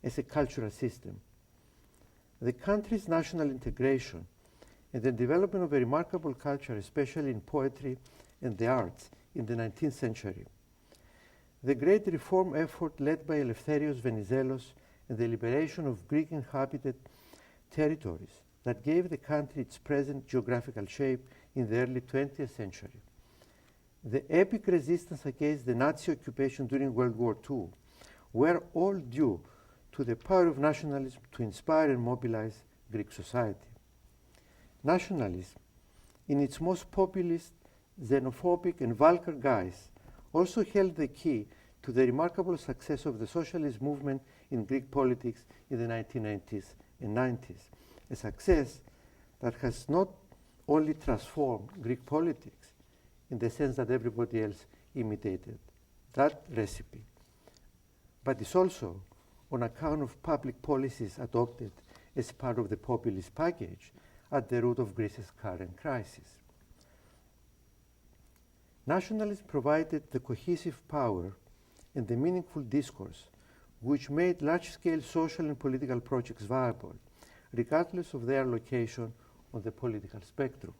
as a cultural system. The country's national integration and the development of a remarkable culture, especially in poetry and the arts, in the 19th century. The great reform effort led by Eleftherios Venizelos and the liberation of Greek inhabited territories that gave the country its present geographical shape in the early 20th century. The epic resistance against the Nazi occupation during World War II were all due to the power of nationalism to inspire and mobilize Greek society. Nationalism, in its most populist, xenophobic, and vulgar guise, also held the key to the remarkable success of the socialist movement in Greek politics in the 1980s and 90s, a success that has not only transformed Greek politics in the sense that everybody else imitated that recipe, but is also on account of public policies adopted as part of the populist package at the root of Greece's current crisis. Nationalism provided the cohesive power and the meaningful discourse which made large-scale social and political projects viable, regardless of their location on the political spectrum.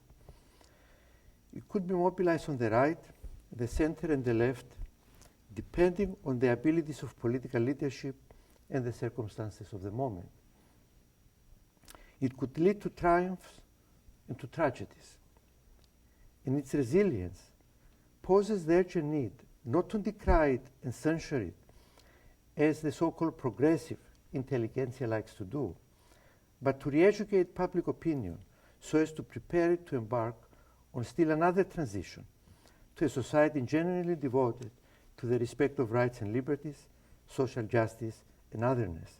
It could be mobilized on the right, the center, and the left, depending on the abilities of political leadership and the circumstances of the moment. It could lead to triumphs and to tragedies. And its resilience poses the urgent need not to decry it and censure it, as the so-called progressive intelligentsia likes to do, but to re-educate public opinion so as to prepare it to embark on still another transition to a society genuinely devoted to the respect of rights and liberties, social justice, and otherness,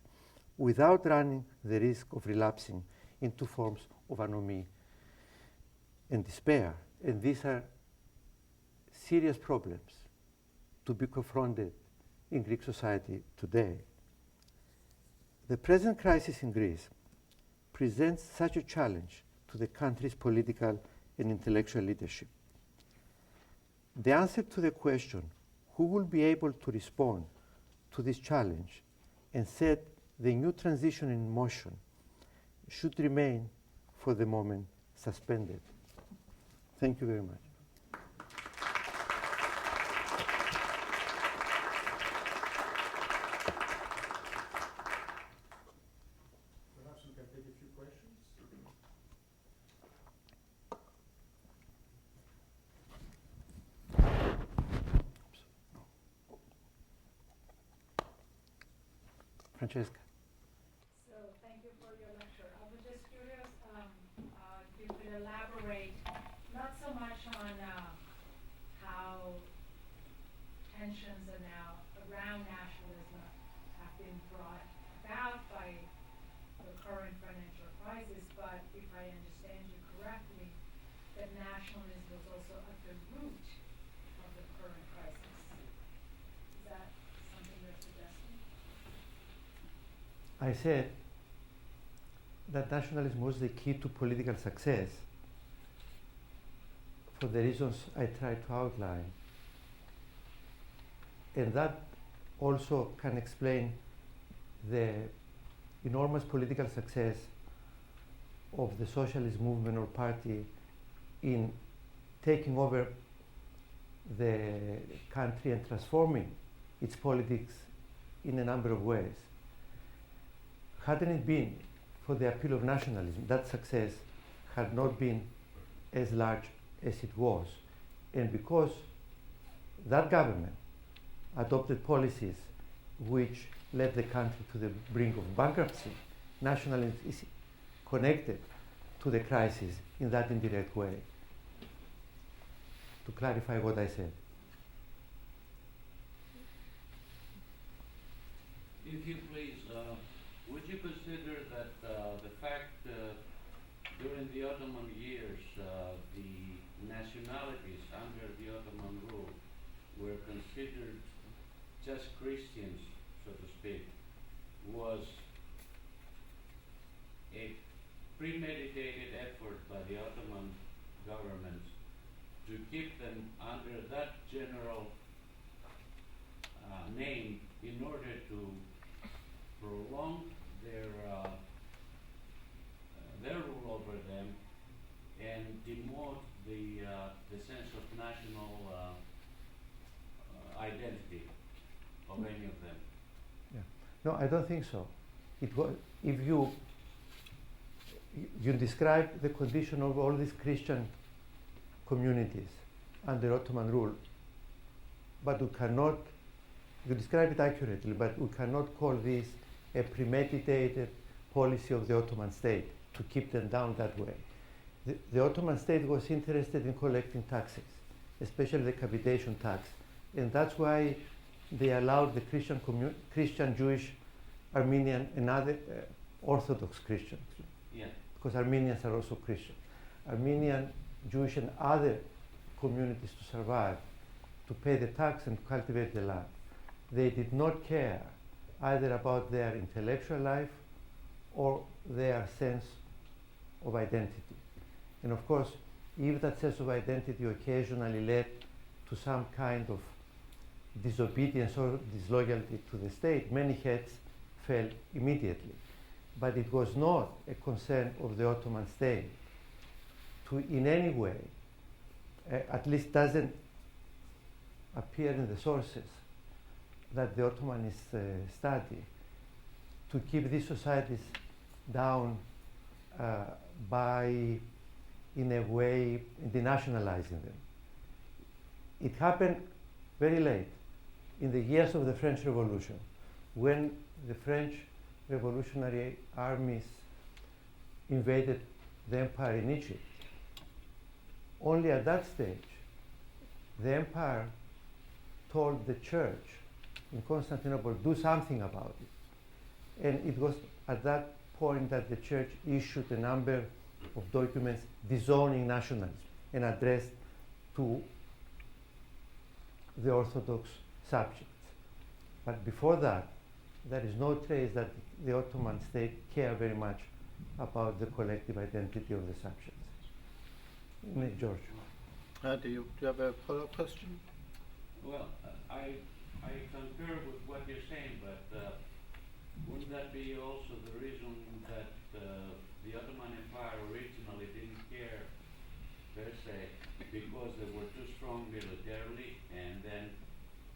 without running the risk of relapsing into forms of anomie and despair. And these are serious problems to be confronted in Greek society today. The present crisis in Greece presents such a challenge to the country's political and intellectual leadership. The answer to the question, who will be able to respond to this challenge and set the new transition in motion, should remain, for the moment, suspended. Thank you very much. Perhaps we can take a few questions. Francesca. So thank you for your lecture. I was just curious if you could elaborate, not so much on how tensions are now around nationalism have been brought about by the current financial crisis, but if I understand you correctly, that nationalism was also at the root of the current crisis. Is that something you're suggesting? I said that nationalism was the key to political success for the reasons I tried to outline. And that also can explain the enormous political success of the socialist movement or party in taking over the country and transforming its politics in a number of ways. Hadn't it been for the appeal of nationalism, that success had not been as large as it was. And because that government adopted policies which led the country to the brink of bankruptcy, nationalism is connected to the crisis in that indirect way. To clarify what I said. If you please, would you consider that the fact during the Ottoman years the nationalities under the Ottoman rule were considered just Christians, so to speak, was a premeditated effort by the Ottoman government to keep them under that general name in order to prolong their rule over them and demote the sense of national identity of any of them. Yeah. No, I don't think so. It was, if you describe the condition of all these Christian communities under Ottoman rule, but we cannot, you describe it accurately, but we cannot call this a premeditated policy of the Ottoman state to keep them down that way. The Ottoman state was interested in collecting taxes, especially the capitation tax, and that's why they allowed the Christian, Jewish, Armenian, and other Orthodox Christians, because Armenians are also Christian. Armenian, Jewish, and other communities to survive, to pay the tax and to cultivate the land. They did not care either about their intellectual life or their sense of identity. And of course, if that sense of identity occasionally led to some kind of disobedience or disloyalty to the state, many heads fell immediately. But it was not a concern of the Ottoman state to in any way, at least doesn't appear in the sources that the Ottomanists study, to keep these societies down by, in a way, denationalizing them. It happened very late, in the years of the French Revolution, when the French revolutionary armies invaded the empire in Egypt. Only at that stage, the empire told the church in Constantinople, do something about it. And it was at that point that the church issued a number of documents disowning nationalism and addressed to the Orthodox subjects. But before that, there is no trace that the Ottoman state cared very much about the collective identity of the subjects. George. Do you have a follow-up question? Well, I concur with what you're saying, but wouldn't that be also the reason that the Ottoman Empire originally didn't care per se, because they were too strong militarily, and then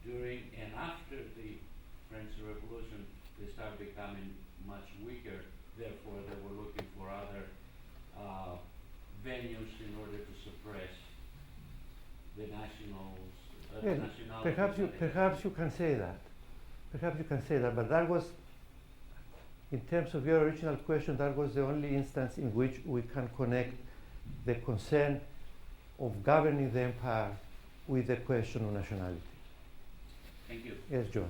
during and after the French Revolution they started becoming much weaker, therefore they were looking for other venues in order to suppress the perhaps you can say that. Perhaps you can say that, but that was, in terms of your original question, that was the only instance in which we can connect the concern of governing the empire with the question of nationality. Thank you. Yes, John.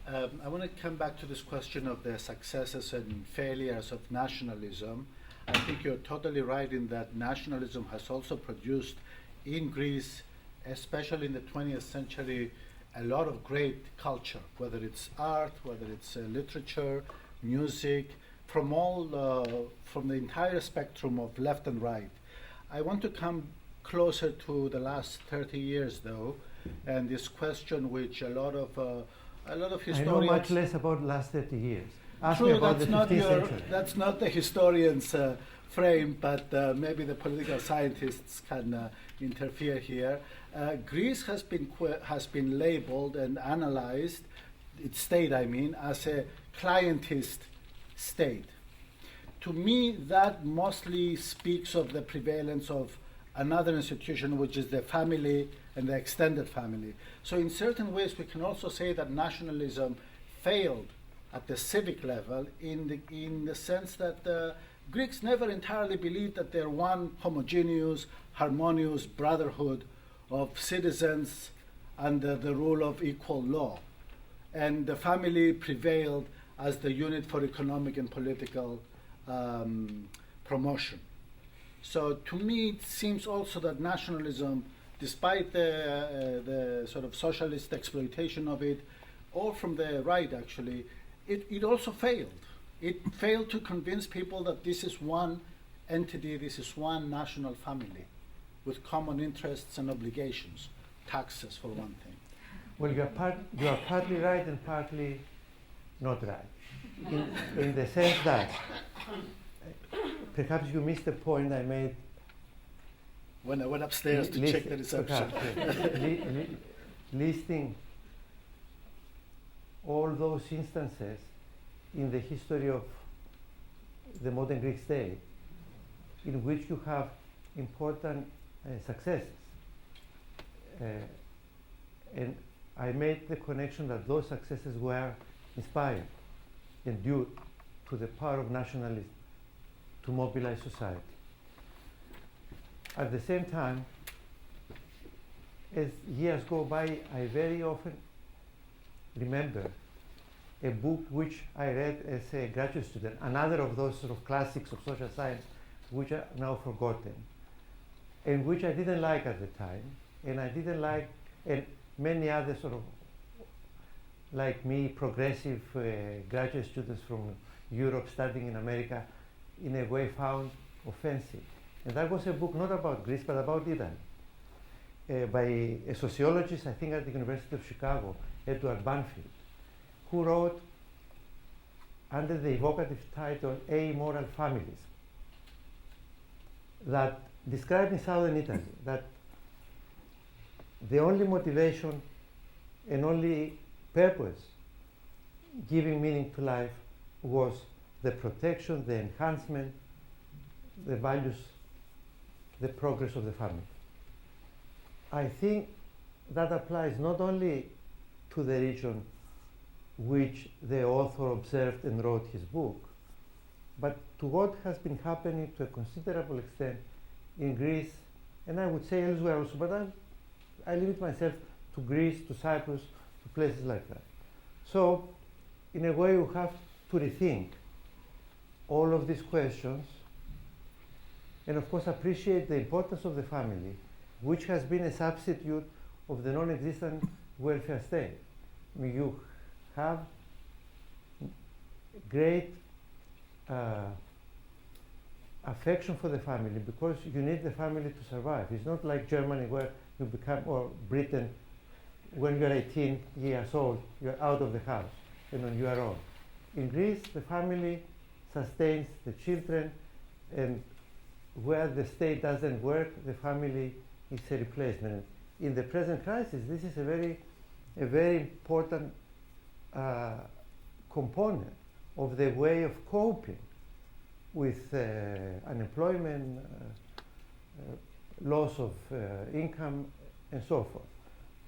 I want to come back to this question of the successes and failures of nationalism. I think you're totally right in that nationalism has also produced in Greece, especially in the 20th century, a lot of great culture, whether it's art, whether it's literature, music, from the entire spectrum of left and right. I want to come closer to the last 30 years, though, and this question which a lot of historians... I know much less about the last 30 years. Ask True, me about the 15th century. That's not the historian's frame, but maybe the political scientists can interfere here. Greece has been labeled and analyzed, its state I mean, as a clientist state. To me, that mostly speaks of the prevalence of another institution, which is the family and the extended family. So in certain ways, we can also say that nationalism failed at the civic level in the sense that Greeks never entirely believed that they're one homogeneous, harmonious brotherhood of citizens under the rule of equal law. And the family prevailed as the unit for economic and political promotion. So to me, it seems also that nationalism, despite the sort of socialist exploitation of it, or from the right actually, it also failed. It failed to convince people that this is one entity, this is one national family with common interests and obligations, taxes for one thing. Well, you are partly right and partly not right. In the sense that perhaps you missed the point I made when I went upstairs to check the reception. Listing all those instances in the history of the modern Greek state in which you have important successes. And I made the connection that those successes were inspired and due to the power of nationalism to mobilize society. At the same time, as years go by, I very often remember a book which I read as a graduate student, another of those sort of classics of social science which are now forgotten, and which I didn't like at the time, and I didn't like, and many other sort of, like me, progressive graduate students from Europe studying in America, in a way found offensive. And that was a book not about Greece, but about Italy, by a sociologist, I think at the University of Chicago, Edward Banfield, who wrote under the evocative title Amoral Families, that described in southern Italy that the only motivation and only purpose giving meaning to life was the protection, the enhancement, the values, the progress of the family. I think that applies not only to the region which the author observed and wrote his book, but to what has been happening to a considerable extent in Greece, and I would say elsewhere also, but I limit myself to Greece, to Cyprus, to places like that. So, in a way, you have to rethink all of these questions, and of course appreciate the importance of the family, which has been a substitute of the non-existent welfare state. I mean, you have great affection for the family because you need the family to survive. It's not like Germany where you become, or Britain, when you're 18 years old, you're out of the house and on your own. In Greece, the family sustains the children, and where the state doesn't work, the family is a replacement. In the present crisis, this is a very important component of the way of coping with unemployment, loss of income, and so forth.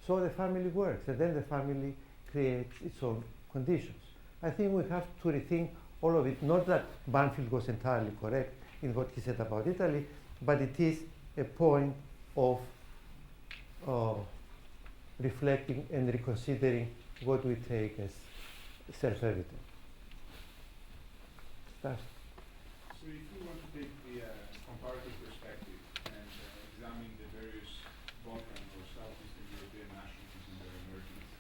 So the family works, and then the family creates its own conditions. I think we have to rethink all of it. Not that Banfield was entirely correct in what he said about Italy, but it is a point of reflecting and reconsidering what we take as self-evident. So if we want to take the comparative perspective and examine the various Balkan or Southeastern European nationalisms and their emergence,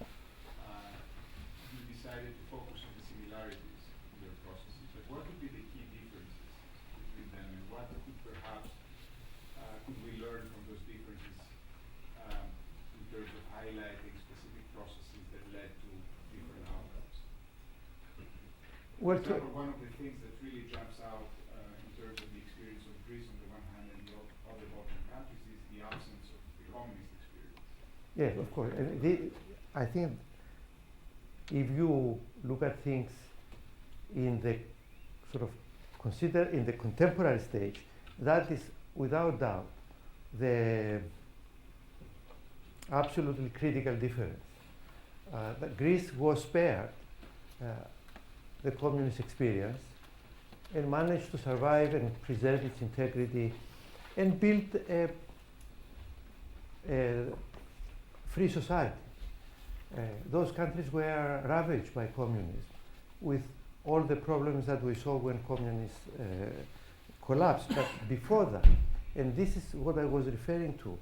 you decided to focus on the similarities in their processes. But what would be the key differences between them, and what could perhaps could we learn from those differences in terms of highlighting specific processes that led to different outcomes? Well, For example, one of the things that really jumps out in terms of the experience of Greece on the one hand and the other Balkan countries is the absence of the communist experience. yes, of course. I think if you look at things in the sort of in the contemporary stage, that is without doubt the absolutely critical difference. That Greece was spared the communist experience and managed to survive and preserve its integrity and build a free society. Those countries were ravaged by communism with all the problems that we saw when communists collapsed. But before that, and this is what I was referring to,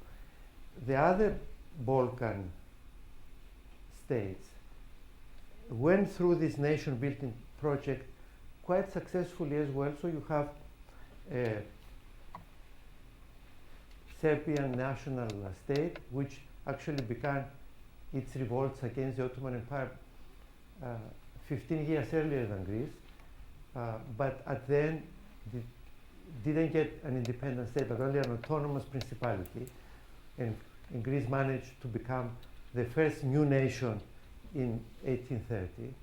the other Balkan states went through this nation-building project quite successfully as well. So you have a Serbian national state, which actually began its revolts against the Ottoman Empire 15 years earlier than Greece, but at the end didn't get an independent state, but only an autonomous principality. And Greece managed to become the first new nation in 1830.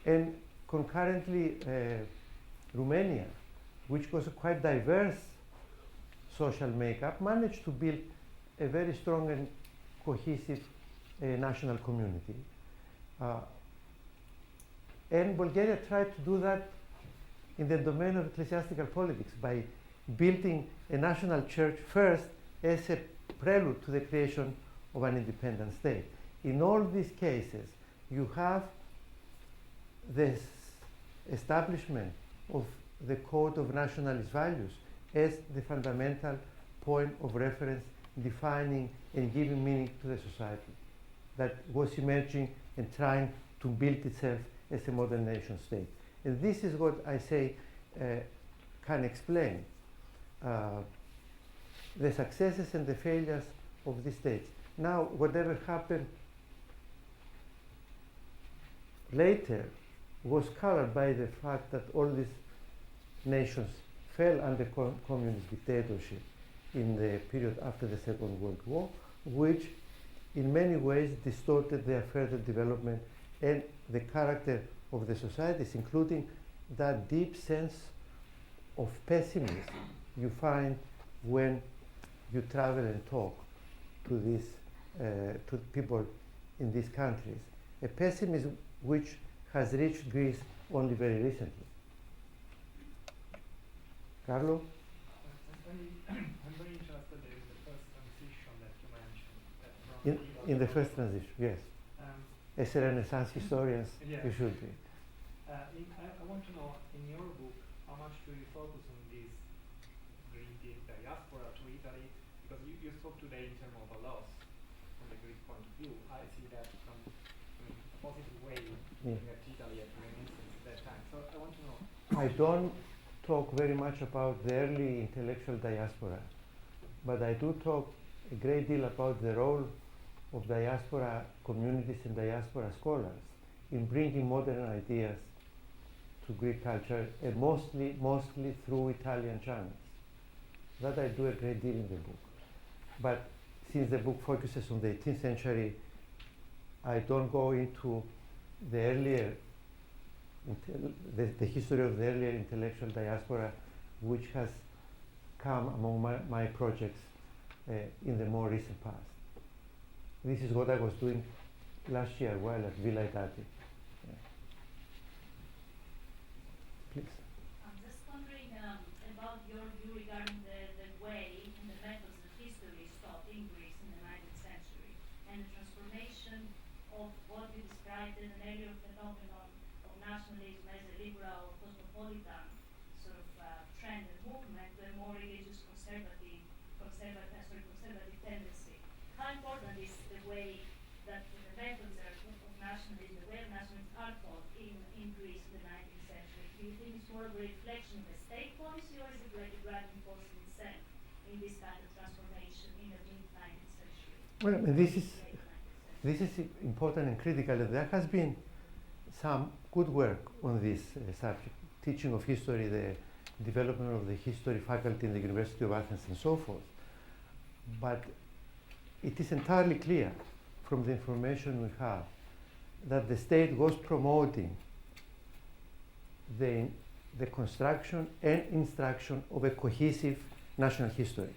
And concurrently, Romania, which was a quite diverse social makeup, managed to build a very strong and cohesive national community. And Bulgaria tried to do that in the domain of ecclesiastical politics by building a national church first as a prelude to the creation of an independent state. In all these cases, you have this establishment of the code of nationalist values as the fundamental point of reference, defining and giving meaning to the society that was emerging and trying to build itself as a modern nation state. And this is what I say can explain the successes and the failures of these states. Now, whatever happened later was colored by the fact that all these nations fell under communist dictatorship in the period after the Second World War, which in many ways distorted their further development and the character of the societies, including that deep sense of pessimism you find when you travel and talk to these to people in these countries, a pessimism which has reached Greece only very recently. Carlo? I'm very interested in the first transition that you mentioned. In the first transition, yes. As a Renaissance historians, Yeah. you should be. I want to know, in your book, how much do you focus on this Greek diaspora to Italy? Because you spoke today in terms of a loss from the Greek point of view. I see that from a positive way, looking at Italy at Renaissance at that time. So I want to know. I don't talk very much about the early intellectual diaspora, but I do talk a great deal about the role of diaspora communities and diaspora scholars in bringing modern ideas to Greek culture, and mostly through Italian channels. That I do a great deal in the book. But since the book focuses on the 18th century, I don't go into the earlier, the history of the earlier intellectual diaspora, which has come among my projects in the more recent past. This is what I was doing last year while at Villa Itati. Please. I'm just wondering about your view regarding the way and the methods that history is taught in Greece in the 19th century, and the transformation of what you described in an earlier phenomenon of nationalism as a liberal, cosmopolitan sort of trend and movement to a more religious, conservative tendency. How important is the way that the methods of nationalism, the way of nationalism are taught in Greece in the 19th century? Do you think it's more of a reflection of the state policy, or is it like a driving force in itself in this kind of transformation in the mid-19th century? Well, this is important and critical. There has been some good work on this subject, teaching of history, the development of the history faculty in the University of Athens and so forth. But it is entirely clear from the information we have that the state was promoting the construction and instruction of a cohesive national history.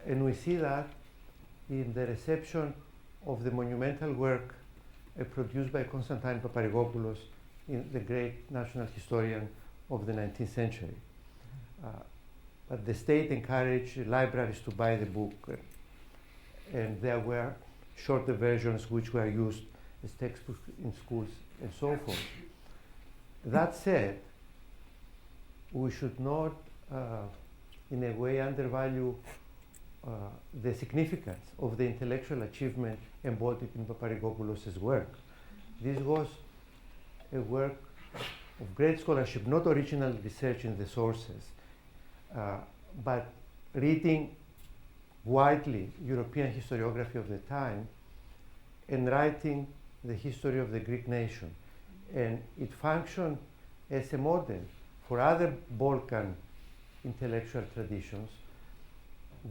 And we see that in the reception of the monumental work produced by Constantine Paparigopoulos, the great national historian of the 19th century. But the state encouraged libraries to buy the book, and there were shorter versions which were used as textbooks in schools and so forth. That said, we should not in a way undervalue the significance of the intellectual achievement embodied in Paparigopoulos' work. This was a work of great scholarship, not original research in the sources, but reading widely European historiography of the time and writing the history of the Greek nation. And it functioned as a model for other Balkan intellectual traditions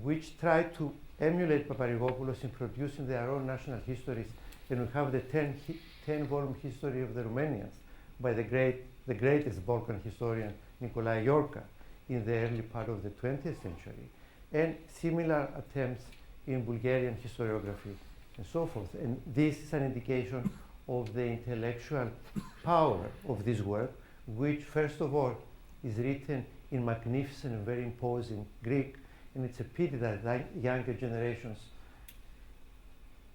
which tried to emulate Paparigopoulos in producing their own national histories. And we have the 10-volume history of the Romanians by the greatest Balkan historian, Nicolae Iorca, in the early part of the 20th century, and similar attempts in Bulgarian historiography and so forth. And this is an indication of the intellectual power of this work, which first of all is written in magnificent and very imposing Greek, and it's a pity that younger generations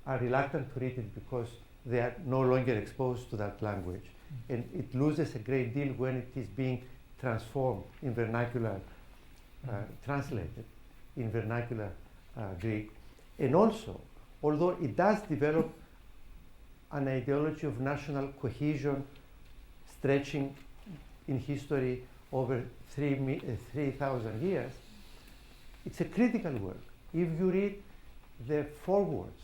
are reluctant to read it because they are no longer exposed to that language. And it loses a great deal when it is being transformed in vernacular, translated in vernacular Greek. And also, although it does develop an ideology of national cohesion stretching in history over 3,000 years, it's a critical work. If you read the forewords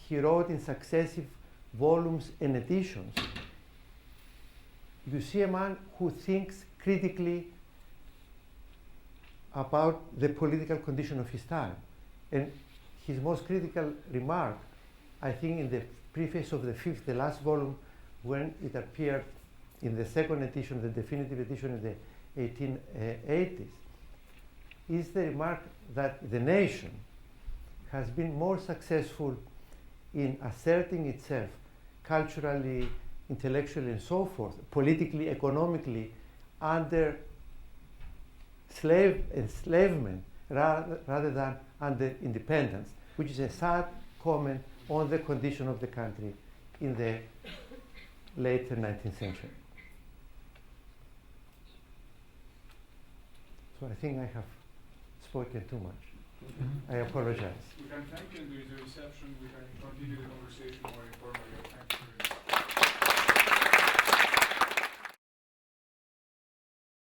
he wrote in successive volumes and editions, you see a man who thinks critically about the political condition of his time. And his most critical remark, I think, in the preface of the fifth, the last volume, when it appeared in the second edition, the definitive edition in the 1880s, is the remark that the nation has been more successful in asserting itself culturally, intellectually, and so forth, politically, economically, under enslavement rather than under independence, which is a sad comment on the condition of the country in the later 19th century. So I think I have spoken too much. I apologize. We can thank you, and there is a reception. We can continue the conversation more informally. Thank you.